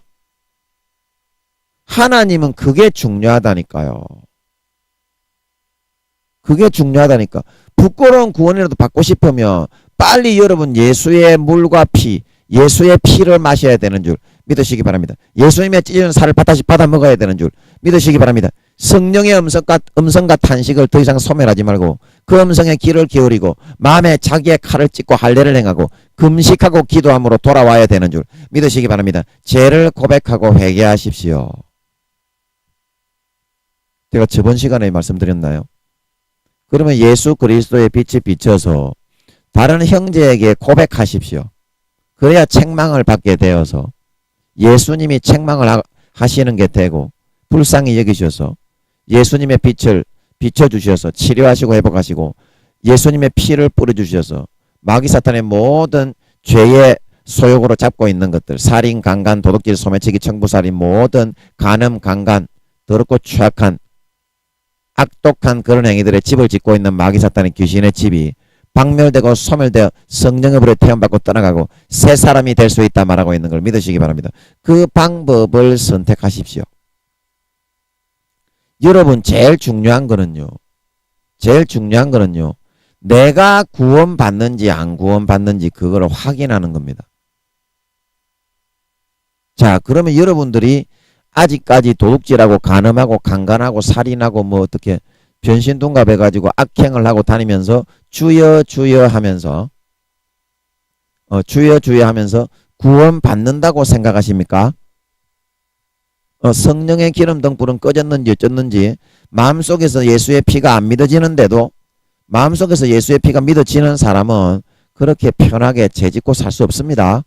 하나님은 그게 중요하다니까요. 그게 중요하다니까. 부끄러운 구원이라도 받고 싶으면 빨리 여러분 예수의 물과 피, 예수의 피를 마셔야 되는 줄 믿으시기 바랍니다. 예수님의 찢어진 살을 다시 받아 먹어야 되는 줄 믿으시기 바랍니다. 성령의 음성과 탄식을 더 이상 소멸하지 말고 그 음성에 귀를 기울이고 마음에 자기의 칼을 찢고 할례를 행하고 금식하고 기도함으로 돌아와야 되는 줄 믿으시기 바랍니다. 죄를 고백하고 회개하십시오. 제가 저번 시간에 말씀드렸나요? 그러면 예수 그리스도의 빛이 비쳐서 다른 형제에게 고백하십시오. 그래야 책망을 받게 되어서 예수님이 책망을 하시는 게 되고 불쌍히 여기셔서 예수님의 빛을 비춰주셔서 치료하시고 회복하시고 예수님의 피를 뿌려주셔서 마귀 사탄의 모든 죄의 소욕으로 잡고 있는 것들 살인, 강간, 도둑질, 소매치기, 청부살인 모든 간음, 강간 더럽고 취약한 악독한 그런 행위들의 집을 짓고 있는 마귀 사탄의 귀신의 집이 박멸되고 소멸되어 성령의 불에 태움받고 떠나가고 새 사람이 될 수 있다 말하고 있는 걸 믿으시기 바랍니다. 그 방법을 선택하십시오. 여러분 제일 중요한 거는요. 내가 구원받는지 안 구원받는지 그걸 확인하는 겁니다. 자, 그러면 여러분들이 아직까지 도둑질하고 간음하고 강간하고 살인하고 뭐 어떻게 변신둔갑해가지고 악행을 하고 다니면서 주여 주여 하면서 구원받는다고 생각하십니까? 성령의 기름 등불은 꺼졌는지 어쩌는지 마음속에서 예수의 피가 안 믿어지는데도 마음속에서 예수의 피가 믿어지는 사람은 그렇게 편하게 죄짓고 살 수 없습니다.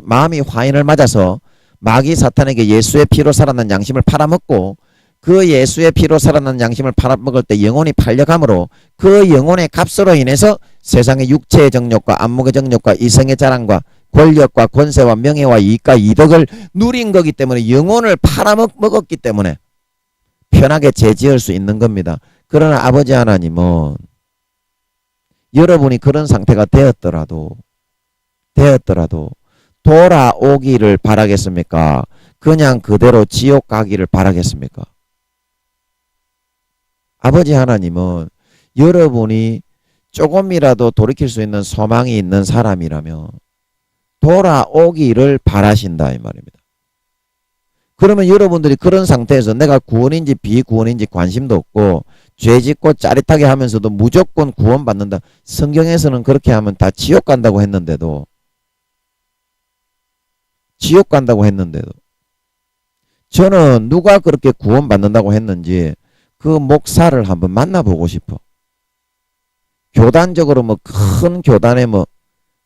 마음이 화인을 맞아서 마귀 사탄에게 예수의 피로 살아난 양심을 팔아먹고 그 예수의 피로 살아난 양심을 팔아먹을 때 영혼이 팔려가므로 그 영혼의 값으로 인해서 세상의 육체의 정욕과 안목의 정욕과 이성의 자랑과 권력과 권세와 명예와 이익과 이덕을 누린 거기 때문에 영혼을 팔아먹었기 때문에 편하게 죄지을 수 있는 겁니다. 그러나 아버지 하나님은 여러분이 그런 상태가 되었더라도 돌아오기를 바라겠습니까? 그냥 그대로 지옥 가기를 바라겠습니까? 아버지 하나님은 여러분이 조금이라도 돌이킬 수 있는 소망이 있는 사람이라면 돌아오기를 바라신다 이 말입니다. 그러면 여러분들이 그런 상태에서 내가 구원인지 비구원인지 관심도 없고 죄 짓고 짜릿하게 하면서도 무조건 구원받는다. 성경에서는 그렇게 하면 다 지옥 간다고 했는데도 저는 누가 그렇게 구원받는다고 했는지 그 목사를 한번 만나보고 싶어. 교단적으로 뭐 큰 교단에 뭐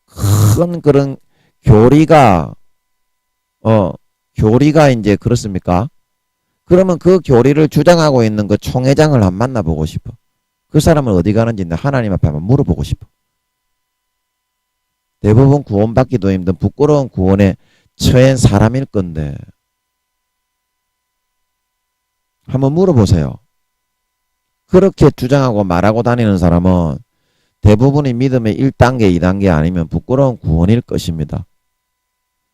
큰 그런 교리가 이제 그렇습니까? 그러면 그 교리를 주장하고 있는 그 총회장을 한번 만나보고 싶어. 그 사람은 어디 가는지 하나님 앞에 한번 물어보고 싶어. 대부분 구원받기도 힘든 부끄러운 구원에 처한 사람일 건데 한번 물어보세요. 그렇게 주장하고 말하고 다니는 사람은 대부분이 믿음의 1단계, 2단계 아니면 부끄러운 구원일 것입니다.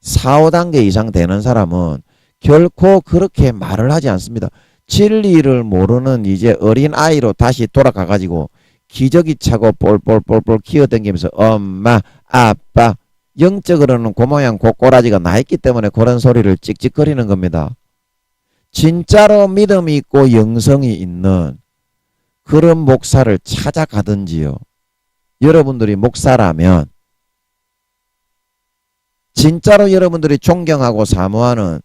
4, 5단계 이상 되는 사람은 결코 그렇게 말을 하지 않습니다. 진리를 모르는 이제 어린아이로 다시 돌아가가지고 기저귀 차고 볼볼볼볼 기어다니면서 엄마, 아빠, 영적으로는 고모양 고꼬라지가 나 있기 때문에 그런 소리를 찍찍거리는 겁니다. 진짜로 믿음이 있고 영성이 있는 그런 목사를 찾아가든지요. 여러분들이 목사라면 진짜로 여러분들이 존경하고 사모하는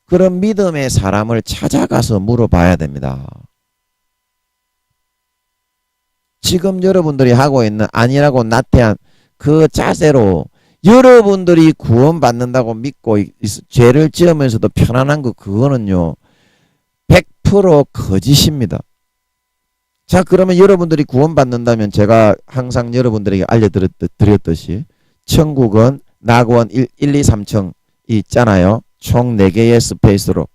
그런 믿음의 사람을 찾아가서 물어봐야 됩니다. 지금 여러분들이 하고 있는 아니라고 나태한 그 자세로 여러분들이 구원받는다고 믿고 죄를 지으면서도 편안한 거 그거는요 100% 거짓입니다. 자, 그러면 여러분들이 구원받는다면 제가 항상 여러분들에게 알려드렸듯이 천국은 낙원 1, 2, 3층 있잖아요. 총 4개의 스페이스로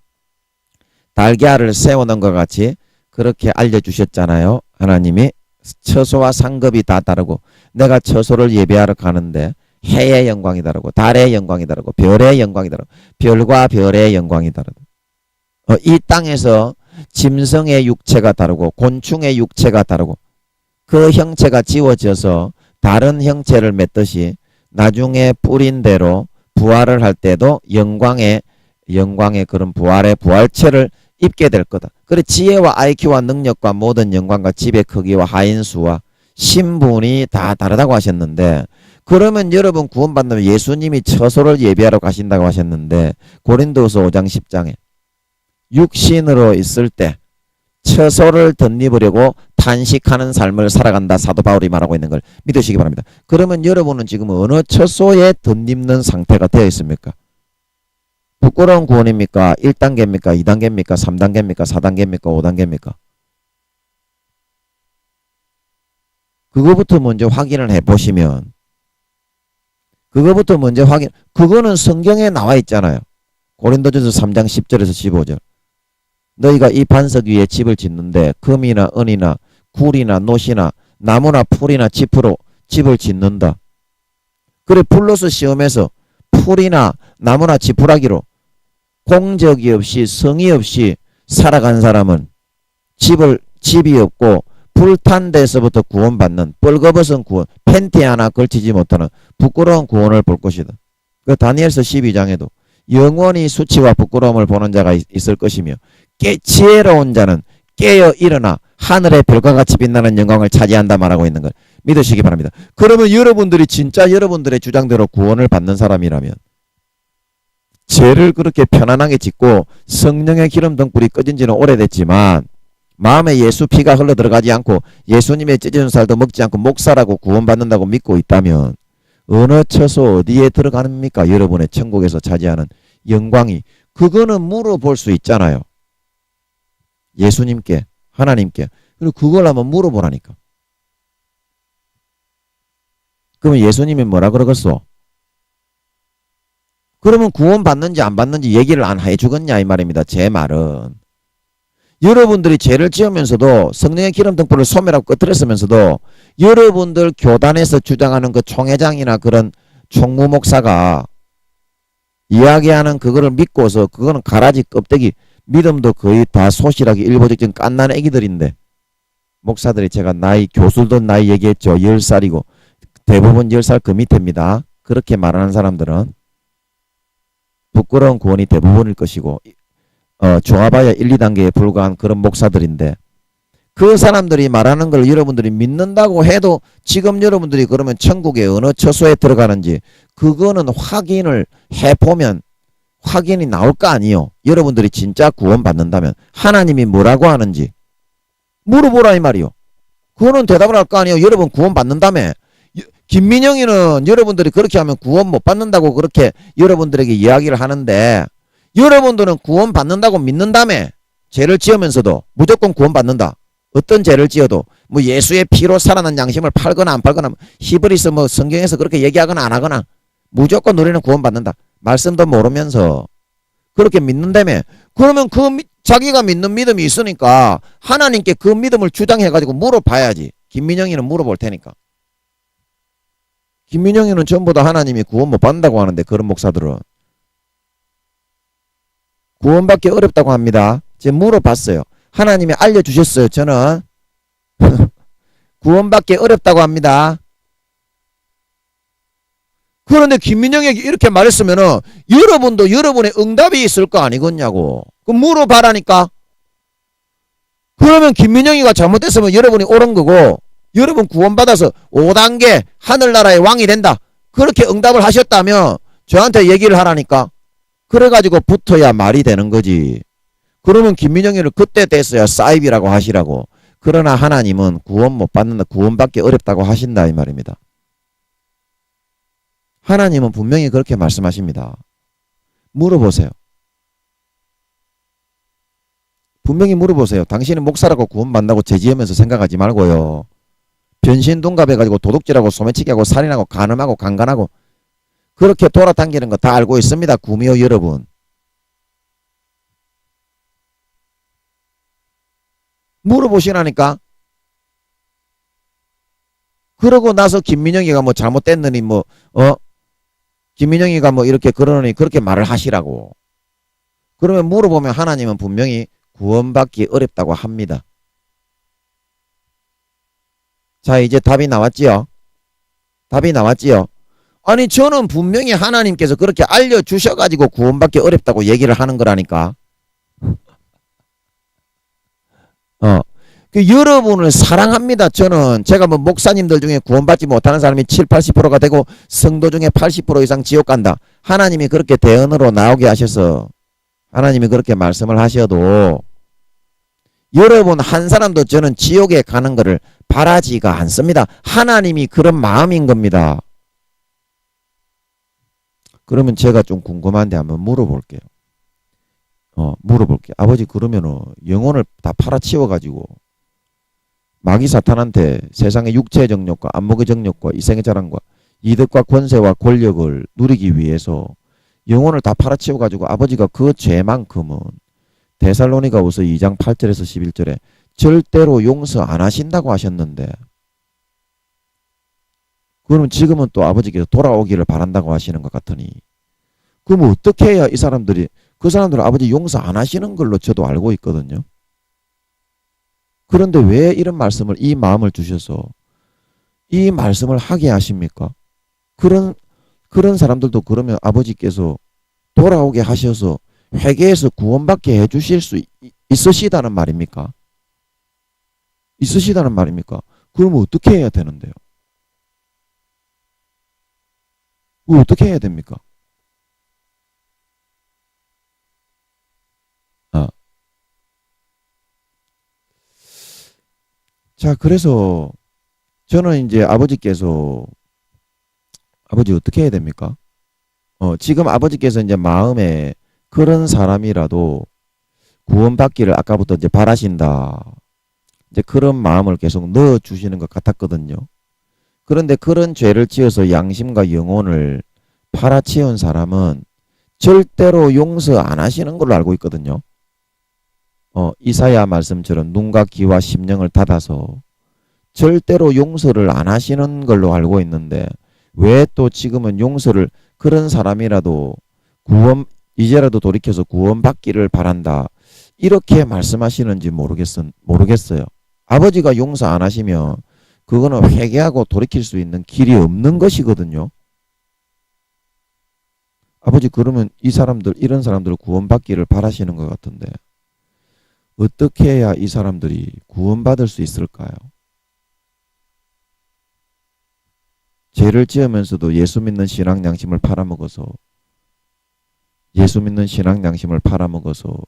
달걀을 세워놓은 것 같이 그렇게 알려주셨잖아요. 하나님이 처소와 상급이 다 다르고 내가 처소를 예배하러 가는데 해의 영광이 다르고 달의 영광이 다르고 별의 영광이 다르고 별과 별의 영광이 다르고 이 땅에서 짐승의 육체가 다르고 곤충의 육체가 다르고 그 형체가 지워져서 다른 형체를 맺듯이 나중에 뿌린 대로 부활을 할 때도 영광의 그런 부활의 부활체를 입게 될 거다. 그래 지혜와 IQ와 능력과 모든 영광과 집의 크기와 하인수와 신분이 다 다르다고 하셨는데 그러면 여러분 구원받는 예수님이 처소를 예배하러 가신다고 하셨는데 고린도서 5장 10장에 육신으로 있을 때 처소를 덧입으려고 탄식하는 삶을 살아간다. 사도 바울이 말하고 있는 걸 믿으시기 바랍니다. 그러면 여러분은 지금 어느 처소에 덧입는 상태가 되어 있습니까? 부끄러운 구원입니까? 1단계입니까? 2단계입니까? 3단계입니까? 4단계입니까? 5단계입니까? 그거부터 먼저 확인을 해보시면 그거는 성경에 나와 있잖아요. 고린도전서 3장 10절에서 15절. 너희가 이 반석 위에 집을 짓는데 금이나 은이나 굴이나 노시나 나무나 풀이나 짚으로 집을 짓는다. 그래 플러스 시험에서 풀이나 나무나 지푸라기로 공적이 없이 성의 없이 살아간 사람은 집이 없고 불탄 데서부터 구원받는 뻘거벗은 구원, 팬티 하나 걸치지 못하는 부끄러운 구원을 볼 것이다. 그 다니엘서 12장에도 영원히 수치와 부끄러움을 보는 자가 있을 것이며 지혜로운 자는 깨어 일어나 하늘의 별과 같이 빛나는 영광을 차지한다 말하고 있는 걸 믿으시기 바랍니다. 그러면 여러분들이 진짜 여러분들의 주장대로 구원을 받는 사람이라면 죄를 그렇게 편안하게 짓고 성령의 기름 등불이 꺼진 지는 오래됐지만 마음에 예수 피가 흘러들어가지 않고 예수님의 찢어진 살도 먹지 않고 목사라고 구원받는다고 믿고 있다면 어느 처소 어디에 들어갑니까? 여러분의 천국에서 차지하는 영광이. 그거는 물어볼 수 있잖아요. 예수님께, 하나님께. 그리고 그걸 한번 물어보라니까. 그러면 예수님이 뭐라 그러겠어? 그러면 구원 받는지 안 받는지 얘기를 안 해주겠냐 이 말입니다. 제 말은. 여러분들이 죄를 지으면서도 성령의 기름 등불을 소멸하고 꺼뜨렸으면서도 여러분들 교단에서 주장하는 그 총회장이나 그런 총무 목사가 이야기하는 그거를 믿고서 그거는 가라지 껍데기 믿음도 거의 다 소실하게 일보직전 깐난 애기들인데 목사들이 제가 나이 교술도 나이 얘기했죠. 10살이고 대부분 10살 그 밑입니다. 그렇게 말하는 사람들은 부끄러운 구원이 대부분일 것이고 좋아봐야 1, 2단계에 불과한 그런 목사들인데 그 사람들이 말하는 걸 여러분들이 믿는다고 해도 지금 여러분들이 그러면 천국의 어느 처소에 들어가는지 그거는 확인을 해보면 확인이 나올 거 아니요. 여러분들이 진짜 구원받는다면 하나님이 뭐라고 하는지 물어보라 이 말이요. 그거는 대답을 할 거 아니에요. 여러분 구원받는다며. 김민영이는 여러분들이 그렇게 하면 구원 못 받는다고 그렇게 여러분들에게 이야기를 하는데 여러분들은 구원받는다고 믿는다며. 죄를 지으면서도 무조건 구원받는다. 어떤 죄를 지어도 뭐 예수의 피로 살아난 양심을 팔거나 안 팔거나 히브리서 뭐 성경에서 그렇게 얘기하거나 안 하거나 무조건 우리는 구원받는다. 말씀도 모르면서 그렇게 믿는다며. 그러면 그 자기가 믿는 믿음이 있으니까 하나님께 그 믿음을 주장해가지고 물어봐야지. 김민영이는 물어볼 테니까. 김민영이는 전부 다 하나님이 구원 못 받는다고 하는데 그런 목사들은 구원받기 어렵다고 합니다. 제가 물어봤어요. 하나님이 알려주셨어요. 저는 구원받기 어렵다고 합니다. 그런데 김민영에게 이렇게 말했으면은 여러분도 여러분의 응답이 있을 거 아니겠냐고. 그럼 물어봐라니까. 그러면 김민영이가 잘못됐으면 여러분이 옳은 거고 여러분 구원받아서 5단계 하늘나라의 왕이 된다. 그렇게 응답을 하셨다면 저한테 얘기를 하라니까. 그래가지고 붙어야 말이 되는 거지. 그러면 김민영이를 그때 됐어야 사이비라고 하시라고. 그러나 하나님은 구원 못 받는다. 구원받기 어렵다고 하신다 이 말입니다. 하나님은 분명히 그렇게 말씀하십니다. 물어보세요. 분명히 물어보세요. 당신은 목사라고 구원받는다고 죄지으면서 생각하지 말고요. 변신동갑해가지고 도둑질하고 소매치기하고 살인하고 간음하고 강간하고 그렇게 돌아다니는 거 다 알고 있습니다. 구미호 여러분. 물어보시라니까. 그러고 나서 김민영이가 뭐 잘못됐느니 김민영이가 뭐 이렇게 그러느니 그렇게 말을 하시라고. 그러면 물어보면 하나님은 분명히 구원받기 어렵다고 합니다. 자, 이제 답이 나왔지요? 답이 나왔지요? 아니 저는 분명히 하나님께서 그렇게 알려주셔가지고 구원받기 어렵다고 얘기를 하는 거라니까. 여러분을 사랑합니다. 저는 제가 뭐 목사님들 중에 구원받지 못하는 사람이 7, 80%가 되고 성도 중에 80% 이상 지옥 간다. 하나님이 그렇게 대언으로 나오게 하셔서 하나님이 그렇게 말씀을 하셔도 여러분 한 사람도 저는 지옥에 가는 것을 바라지가 않습니다. 하나님이 그런 마음인 겁니다. 그러면 제가 좀 궁금한데 한번 물어볼게요. 물어볼게요. 아버지 그러면은 영혼을 다 팔아치워가지고 마귀 사탄한테 세상의 육체의 정욕과 안목의 정욕과 이생의 자랑과 이득과 권세와 권력을 누리기 위해서 영혼을 다 팔아치워가지고 아버지가 그 죄만큼은 데살로니가후서 2장 8절에서 11절에 절대로 용서 안 하신다고 하셨는데 그러면 지금은 또 아버지께서 돌아오기를 바란다고 하시는 것 같으니 그럼 어떻게 해야 이 사람들이 그 사람들은 아버지 용서 안 하시는 걸로 저도 알고 있거든요. 그런데 왜 이런 말씀을 이 마음을 주셔서 이 말씀을 하게 하십니까? 그런 사람들도 그러면 아버지께서 돌아오게 하셔서 회개해서 구원받게 해주실 수 있으시다는 말입니까? 있으시다는 말입니까? 그러면 어떻게 해야 되는데요? 어떻게 해야 됩니까? 자, 그래서 저는 이제 아버지께서 아버지 어떻게 해야 됩니까? 지금 아버지께서 이제 마음에 그런 사람이라도 구원받기를 아까부터 이제 바라신다. 이제 그런 마음을 계속 넣어 주시는 것 같았거든요. 그런데 그런 죄를 지어서 양심과 영혼을 팔아치운 사람은 절대로 용서 안 하시는 걸로 알고 있거든요. 이사야 말씀처럼 눈과 귀와 심령을 닫아서 절대로 용서를 안 하시는 걸로 알고 있는데 왜 또 지금은 용서를 그런 사람이라도 구원 이제라도 돌이켜서 구원받기를 바란다 이렇게 말씀하시는지 모르겠어요. 아버지가 용서 안 하시면 그거는 회개하고 돌이킬 수 있는 길이 없는 것이거든요. 아버지 그러면 이런 사람들 구원받기를 바라시는 것 같은데 어떻게 해야 이 사람들이 구원받을 수 있을까요? 죄를 지으면서도 예수 믿는 신앙 양심을 팔아먹어서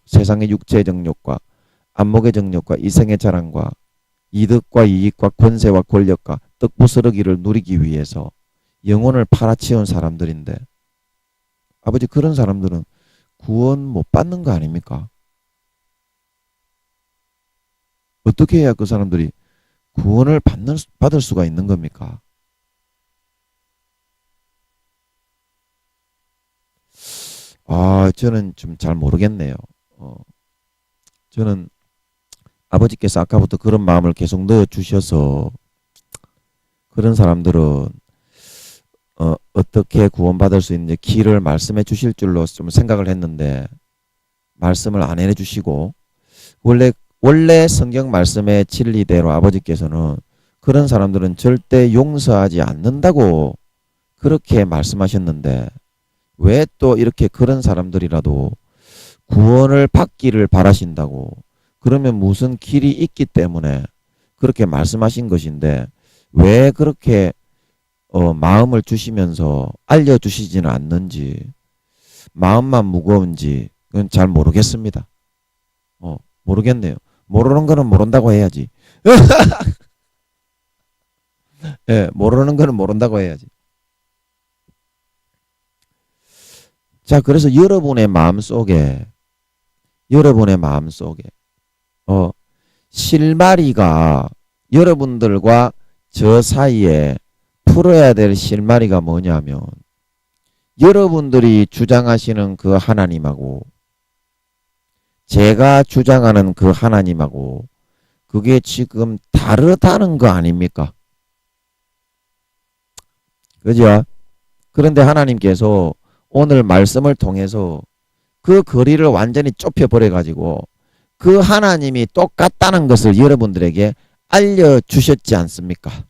세상의 육체의 정욕과 안목의 정욕과 이생의 자랑과 이득과 이익과 권세와 권력과 떡부스러기를 누리기 위해서 영혼을 팔아치운 사람들인데 아버지 그런 사람들은 구원 못 받는 거 아닙니까? 어떻게 해야 그 사람들이 구원을 받을 수가 있는 겁니까? 저는 좀 잘 모르겠네요. 저는 아버지께서 아까부터 그런 마음을 계속 넣어주셔서 그런 사람들은 어떻게 구원받을 수 있는지 길을 말씀해 주실 줄로 좀 생각을 했는데 말씀을 안 해주시고 원래 성경 말씀의 진리대로 아버지께서는 그런 사람들은 절대 용서하지 않는다고 그렇게 말씀하셨는데 왜 또 이렇게 그런 사람들이라도 구원을 받기를 바라신다고 그러면 무슨 길이 있기 때문에 그렇게 말씀하신 것인데 왜 그렇게 마음을 주시면서 알려주시지는 않는지 마음만 무거운지 그건 잘 모르겠습니다. 모르겠네요. 모르는 거는 모른다고 해야지. 예, 모르는 거는 모른다고 해야지. 자, 그래서 여러분의 마음속에 실마리가 여러분들과 저 사이에 풀어야 될 실마리가 뭐냐면 여러분들이 주장하시는 그 하나님하고 제가 주장하는 그 하나님하고 그게 지금 다르다는 거 아닙니까? 그죠? 그런데 하나님께서 오늘 말씀을 통해서 그 거리를 완전히 좁혀버려가지고 그 하나님이 똑같다는 것을 여러분들에게 알려주셨지 않습니까?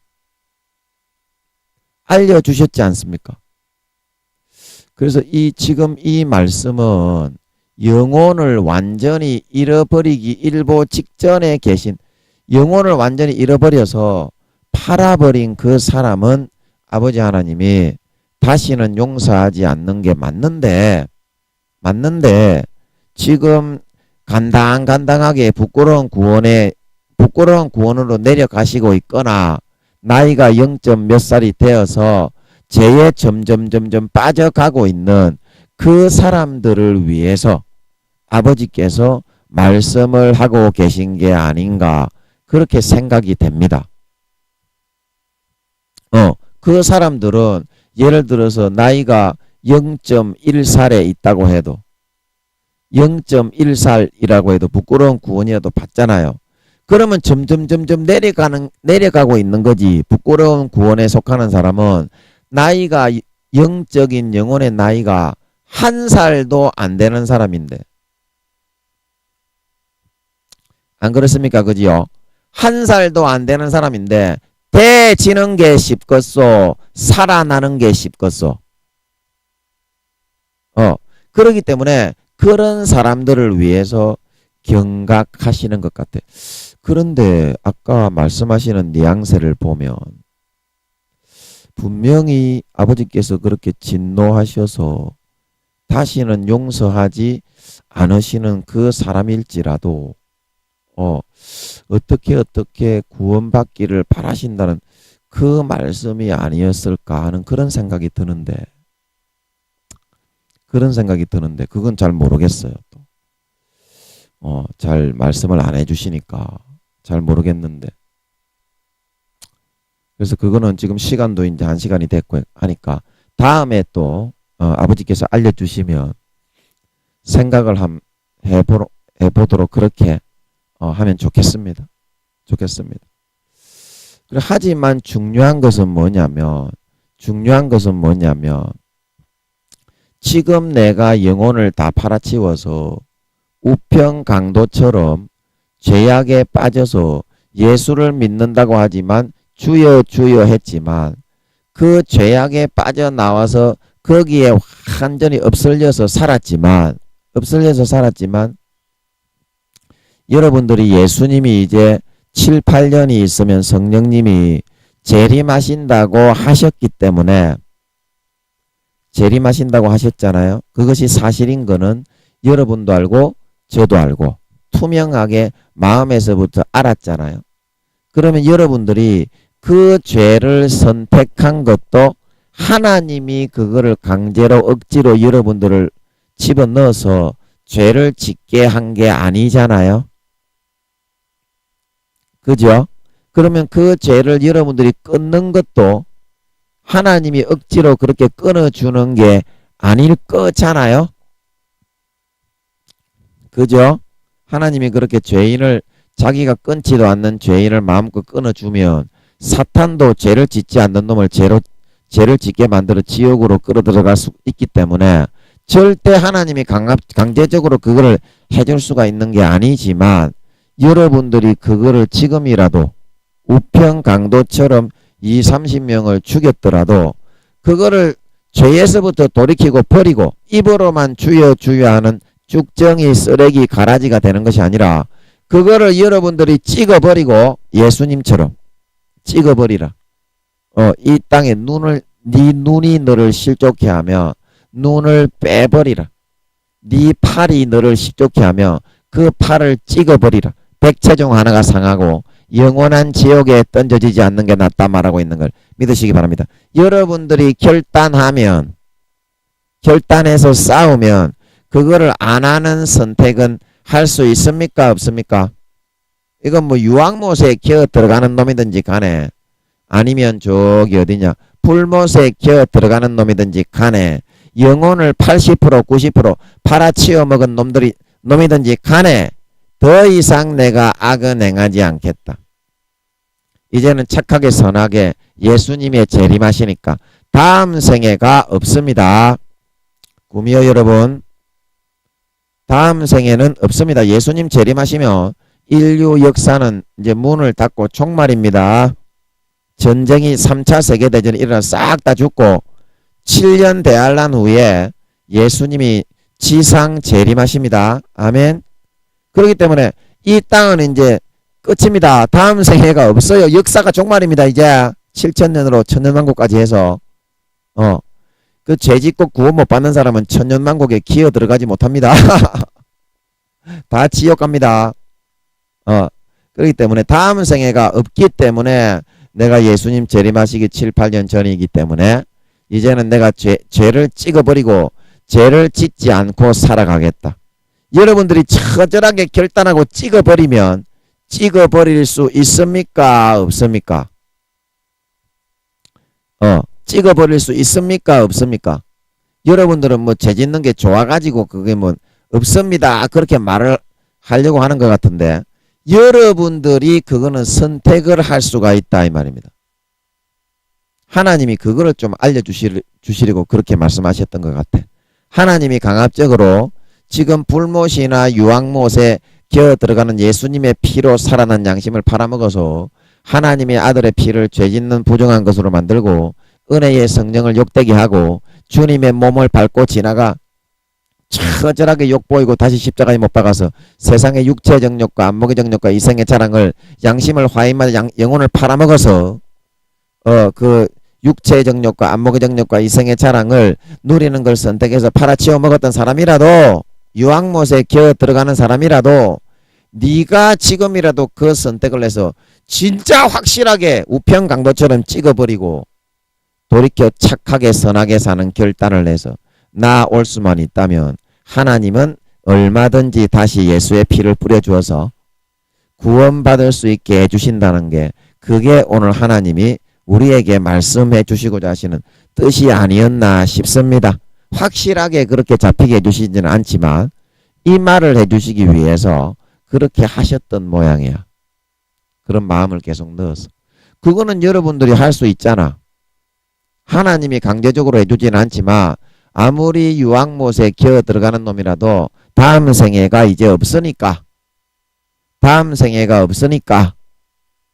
그래서 지금 이 말씀은 영혼을 완전히 잃어버리기 일보 직전에 계신 영혼을 완전히 잃어버려서 팔아버린 그 사람은 아버지 하나님이 다시는 용서하지 않는 게 맞는데 지금 간당간당하게 부끄러운 구원으로 내려가시고 있거나 나이가 0. 몇 살이 되어서 죄에 점점 빠져가고 있는 그 사람들을 위해서 아버지께서 말씀을 하고 계신 게 아닌가 그렇게 생각이 됩니다. 그 사람들은 예를 들어서 나이가 0.1살에 있다고 해도 0.1살이라고 해도 부끄러운 구원이라도 받잖아요. 그러면 점점 내려가고 있는 거지. 부끄러운 구원에 속하는 사람은 나이가 영적인 영혼의 나이가 1살도 안 되는 사람인데 안 그렇습니까? 그지요? 1살도 안 되는 사람인데 대지는 게 쉽겠소 살아나는 게 쉽겠소. 그렇기 때문에 그런 사람들을 위해서 경각하시는 것 같아. 그런데 아까 말씀하시는 뉘앙스를 보면 분명히 아버지께서 그렇게 진노하셔서 다시는 용서하지 않으시는 그 사람일지라도 어떻게 구원받기를 바라신다는 그 말씀이 아니었을까 하는 그런 생각이 드는데 그건 잘 모르겠어요. 잘 말씀을 안 해주시니까 잘 모르겠는데 그래서 그거는 지금 시간도 이제 1시간이 됐고 하니까 다음에 또 아버지께서 알려주시면 생각을 해보도록 그렇게 하면 좋겠습니다. 하지만 중요한 것은 뭐냐면 지금 내가 영혼을 다 팔아치워서 우평강도처럼 죄악에 빠져서 예수를 믿는다고 하지만 주여 주여 했지만 그 죄악에 빠져나와서 거기에 완전히 엎설려서 살았지만 여러분들이 예수님이 이제 7, 8년이 있으면 성령님이 재림하신다고 하셨기 때문에 재림하신다고 하셨잖아요. 그것이 사실인 거는 여러분도 알고 저도 알고 투명하게 마음에서부터 알았잖아요. 그러면 여러분들이 그 죄를 선택한 것도 하나님이 그거를 강제로 억지로 여러분들을 집어넣어서 죄를 짓게 한 게 아니잖아요. 그죠? 그러면 그 죄를 여러분들이 끊는 것도 하나님이 억지로 그렇게 끊어주는 게 아닐 거잖아요. 그죠? 하나님이 그렇게 죄인을 자기가 끊지도 않는 죄인을 마음껏 끊어주면 사탄도 죄를 짓지 않는 놈을 죄를 짓게 만들어 지옥으로 끌어들어갈 수 있기 때문에 절대 하나님이 강제적으로 그거를 해줄 수가 있는 게 아니지만 여러분들이 그거를 지금이라도 우평강도처럼 30명을 죽였더라도 그거를 죄에서부터 돌이키고 버리고 입으로만 주여 주여 하는 쭉정이 쓰레기 가라지가 되는 것이 아니라 그거를 여러분들이 찍어버리고 예수님처럼 찍어버리라. 이 땅에 네 눈이 너를 실족해 하며 눈을 빼버리라. 네 팔이 너를 실족해 하며 그 팔을 찍어버리라. 백체중 하나가 상하고 영원한 지옥에 던져지지 않는 게 낫다 말하고 있는 걸 믿으시기 바랍니다. 여러분들이 결단해서 싸우면 그거를 안 하는 선택은 할 수 있습니까? 없습니까? 이건 뭐 유황못에 기어 들어가는 놈이든지 간에 아니면 저기 어디냐 불못에 기어 들어가는 놈이든지 간에 영혼을 80% 90% 팔아치워 먹은 놈이든지 간에 더 이상 내가 악은 행하지 않겠다. 이제는 착하게 선하게 예수님의 재림하시니까 다음 생애가 없습니다. 구미호 여러분, 다음 생애는 없습니다. 예수님 재림하시면 인류 역사는 이제 문을 닫고 종말입니다. 전쟁이 3차 세계대전이 일어나 싹 다 죽고 7년 대환란 후에 예수님이 지상 재림하십니다. 아멘. 그렇기 때문에 이 땅은 이제 끝입니다. 다음 생애가 없어요. 역사가 종말입니다. 이제 7천년으로 천년왕국까지 해서 그 죄짓고 구원 못 받는 사람은 천년왕국에 기어 들어가지 못합니다. 다 지옥 갑니다. 그렇기 때문에 다음 생애가 없기 때문에 내가 예수님 재림하시기 7, 8년 전이기 때문에 이제는 내가 죄를 찍어버리고 죄를 짓지 않고 살아가겠다. 여러분들이 처절하게 결단하고 찍어버리면 찍어버릴 수 있습니까? 없습니까? 찍어버릴 수 있습니까? 없습니까? 여러분들은 뭐 죄 짓는 게 좋아가지고 그게 뭐 없습니다. 그렇게 말을 하려고 하는 것 같은데 여러분들이 그거는 선택을 할 수가 있다 이 말입니다. 하나님이 그거를 좀 알려주시려고 그렇게 말씀하셨던 것 같아. 하나님이 강압적으로 지금 불못이나 유황못에 기어 들어가는 예수님의 피로 살아난 양심을 팔아먹어서 하나님의 아들의 피를 죄짓는 부정한 것으로 만들고 은혜의 성령을 욕되게 하고 주님의 몸을 밟고 지나가 처절하게 욕보이고 다시 십자가에 못 박아서 세상의 육체 정욕과 안목의 정욕과 이생의 자랑을 양심을 화인마다 영혼을 팔아먹어서 그 육체의 정욕과 안목의 정욕과 이생의 자랑을 누리는 걸 선택해서 팔아치워 먹었던 사람이라도 유황못에 기어 들어가는 사람이라도 네가 지금이라도 그 선택을 해서 진짜 확실하게 우평강도처럼 찍어버리고 돌이켜 착하게 선하게 사는 결단을 해서 나올 수만 있다면 하나님은 얼마든지 다시 예수의 피를 뿌려주어서 구원받을 수 있게 해주신다는 게 그게 오늘 하나님이 우리에게 말씀해 주시고자 하시는 뜻이 아니었나 싶습니다. 확실하게 그렇게 잡히게 해주시지는 않지만 이 말을 해주시기 위해서 그렇게 하셨던 모양이야. 그런 마음을 계속 넣어서. 그거는 여러분들이 할 수 있잖아. 하나님이 강제적으로 해주지는 않지만 아무리 유황못에 기어 들어가는 놈이라도 다음 생애가 이제 없으니까. 다음 생애가 없으니까.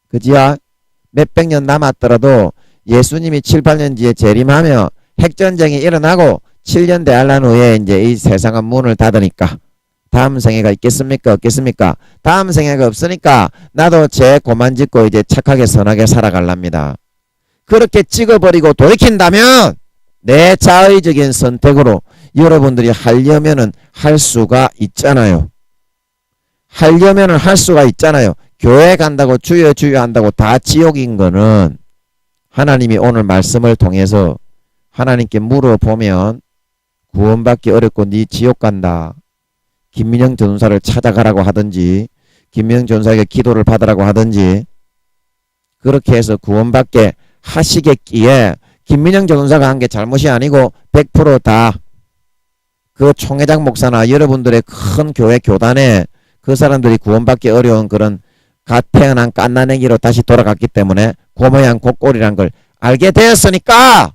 그지야? 몇백 년 남았더라도 예수님이 7, 8년 뒤에 재림하며 핵전쟁이 일어나고 7년 대환란 후에 이제 이 세상은 문을 닫으니까 다음 생애가 있겠습니까? 없겠습니까? 다음 생애가 없으니까 나도 제 고만 짓고 이제 착하게 선하게 살아갈랍니다. 그렇게 찍어버리고 돌이킨다면 내 자의적인 선택으로 여러분들이 하려면은 할 수가 있잖아요. 하려면은 할 수가 있잖아요. 교회 간다고 주여 주여 한다고 다 지옥인 거는 하나님이 오늘 말씀을 통해서 하나님께 물어보면 구원받기 어렵고 네 지옥 간다. 김민영 전사를 찾아가라고 하든지 김민영 전사에게 기도를 받으라고 하든지 그렇게 해서 구원받게 하시겠기에 김민영 전사가 한 게 잘못이 아니고 100% 다 그 총회장 목사나 여러분들의 큰 교회 교단에 그 사람들이 구원받기 어려운 그런 갓 태어난 갓난애기로 다시 돌아갔기 때문에 그 모양 그 꼴이란 걸 알게 되었으니까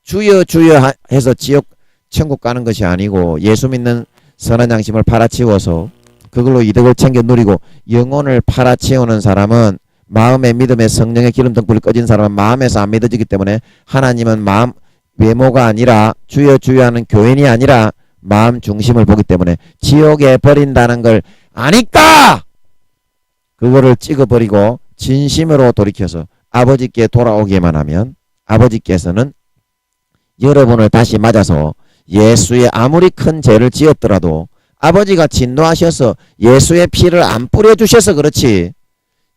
주여 주여 해서 지옥 천국 가는 것이 아니고 예수 믿는 선한 양심을 팔아치워서 그걸로 이득을 챙겨 누리고 영혼을 팔아치우는 사람은 마음의 믿음의 성령의 기름 등불이 꺼진 사람은 마음에서 안 믿어지기 때문에 하나님은 마음 외모가 아니라 주여 주여 하는 교인이 아니라 마음 중심을 보기 때문에 지옥에 버린다는 걸 아니까 그거를 찍어버리고 진심으로 돌이켜서 아버지께 돌아오기만 하면 아버지께서는 여러분을 다시 맞아서 예수의 아무리 큰 죄를 지었더라도 아버지가 진노하셔서 예수의 피를 안 뿌려주셔서 그렇지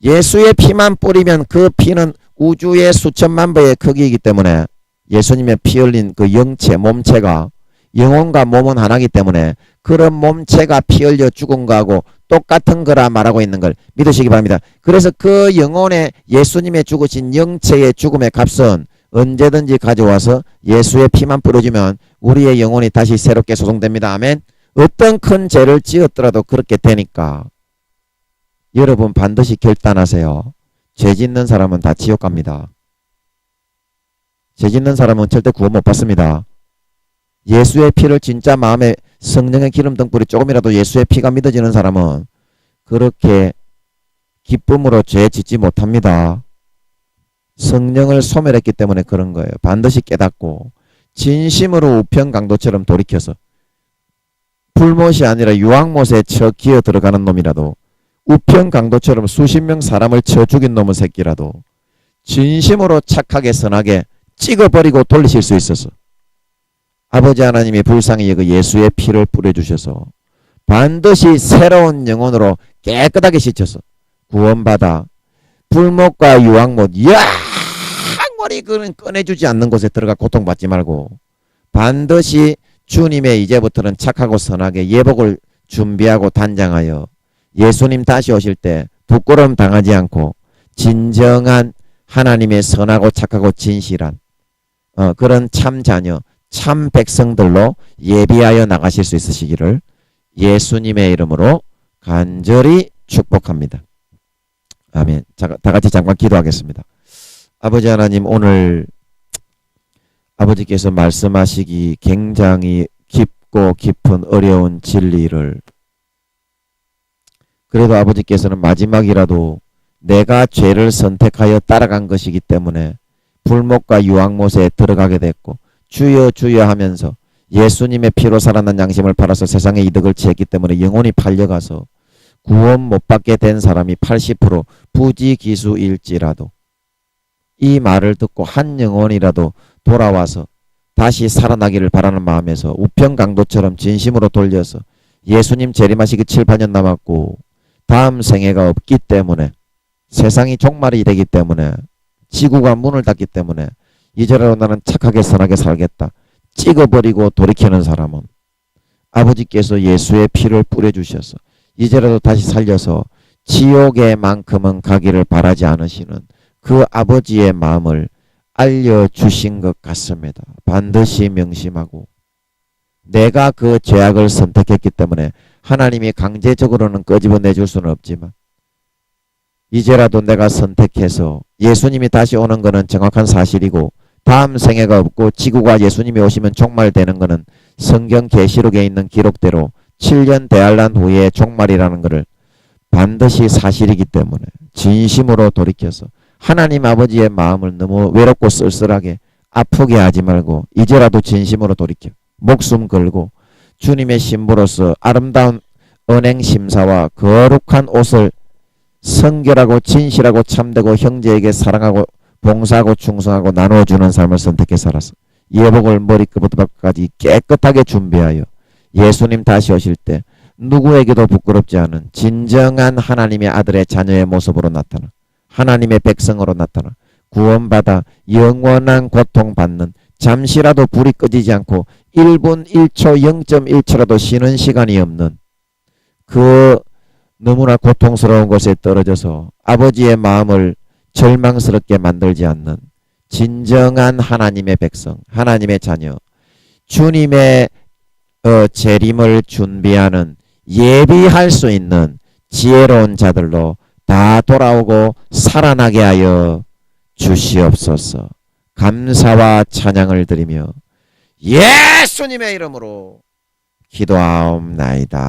예수의 피만 뿌리면 그 피는 우주의 수천만 배의 크기이기 때문에 예수님의 피 흘린 그 영체 몸체가 영혼과 몸은 하나이기 때문에 그런 몸체가 피 흘려 죽은 거하고 똑같은 거라 말하고 있는 걸 믿으시기 바랍니다. 그래서 그 영혼의 예수님의 죽으신 영체의 죽음의 값은 언제든지 가져와서 예수의 피만 뿌려주면 우리의 영혼이 다시 새롭게 소송됩니다. 아멘. 어떤 큰 죄를 지었더라도 그렇게 되니까 여러분 반드시 결단하세요. 죄 짓는 사람은 다 지옥 갑니다. 죄 짓는 사람은 절대 구원 못 받습니다. 예수의 피를 진짜 마음에 성령의 기름 등불이 조금이라도 예수의 피가 믿어지는 사람은 그렇게 기쁨으로 죄 짓지 못합니다. 성령을 소멸했기 때문에 그런 거예요. 반드시 깨닫고 진심으로 우편강도처럼 돌이켜서 불못이 아니라 유황못에 쳐 기어 들어가는 놈이라도 우편강도처럼 수십 명 사람을 쳐 죽인 놈의 새끼라도 진심으로 착하게 선하게 찍어버리고 돌리실 수 있어서 아버지 하나님이 불쌍히 여겨 예수의 피를 뿌려주셔서 반드시 새로운 영혼으로 깨끗하게 씻혀서 구원받아 불못과 유황못 영원히 그는 꺼내주지 않는 곳에 들어가 고통받지 말고 반드시 주님의 이제부터는 착하고 선하게 예복을 준비하고 단장하여 예수님 다시 오실 때 부끄러움 당하지 않고 진정한 하나님의 선하고 착하고 진실한 그런 참 자녀 참 백성들로 예비하여 나가실 수 있으시기를 예수님의 이름으로 간절히 축복합니다. 아멘. 자, 다 같이 잠깐 기도하겠습니다. 아버지 하나님 오늘 아버지께서 말씀하시기 굉장히 깊고 깊은 어려운 진리를 그래도 아버지께서는 마지막이라도 내가 죄를 선택하여 따라간 것이기 때문에 불못과 유황못에 들어가게 됐고 주여 주여 하면서 예수님의 피로 살아난 양심을 팔아서 세상의 이득을 취했기 때문에 영혼이 팔려가서 구원 못 받게 된 사람이 80% 부지기수일지라도 이 말을 듣고 한 영혼이라도 돌아와서 다시 살아나기를 바라는 마음에서 우편강도처럼 진심으로 돌려서 예수님 재림하시기 7, 8년 남았고 다음 생애가 없기 때문에 세상이 종말이 되기 때문에 지구가 문을 닫기 때문에 이제라도 나는 착하게 선하게 살겠다. 찍어버리고 돌이키는 사람은 아버지께서 예수의 피를 뿌려주셔서 이제라도 다시 살려서 지옥에만큼은 가기를 바라지 않으시는 그 아버지의 마음을 알려주신 것 같습니다. 반드시 명심하고 내가 그 죄악을 선택했기 때문에 하나님이 강제적으로는 끄집어내줄 수는 없지만 이제라도 내가 선택해서 예수님이 다시 오는 것은 정확한 사실이고 다음 생애가 없고 지구가 예수님이 오시면 종말되는 것은 성경 계시록에 있는 기록대로 7년 대환란 후에 종말이라는 것을 반드시 사실이기 때문에 진심으로 돌이켜서 하나님 아버지의 마음을 너무 외롭고 쓸쓸하게 아프게 하지 말고 이제라도 진심으로 돌이켜 목숨 걸고 주님의 신부로서 아름다운 언행심사와 거룩한 옷을 성결하고 진실하고 참되고 형제에게 사랑하고 봉사하고 충성하고 나눠주는 삶을 선택해 살아서 예복을 머리끝부터 발끝까지 깨끗하게 준비하여 예수님 다시 오실 때 누구에게도 부끄럽지 않은 진정한 하나님의 아들의 자녀의 모습으로 나타나 하나님의 백성으로 나타나 구원받아 영원한 고통받는 잠시라도 불이 꺼지지 않고 1분 1초 0.1초라도 쉬는 시간이 없는 그 너무나 고통스러운 곳에 떨어져서 아버지의 마음을 절망스럽게 만들지 않는 진정한 하나님의 백성, 하나님의 자녀, 주님의 재림을 준비하는 예비할 수 있는 지혜로운 자들로 다 돌아오고 살아나게 하여 주시옵소서. 감사와 찬양을 드리며 예수님의 이름으로 기도하옵나이다.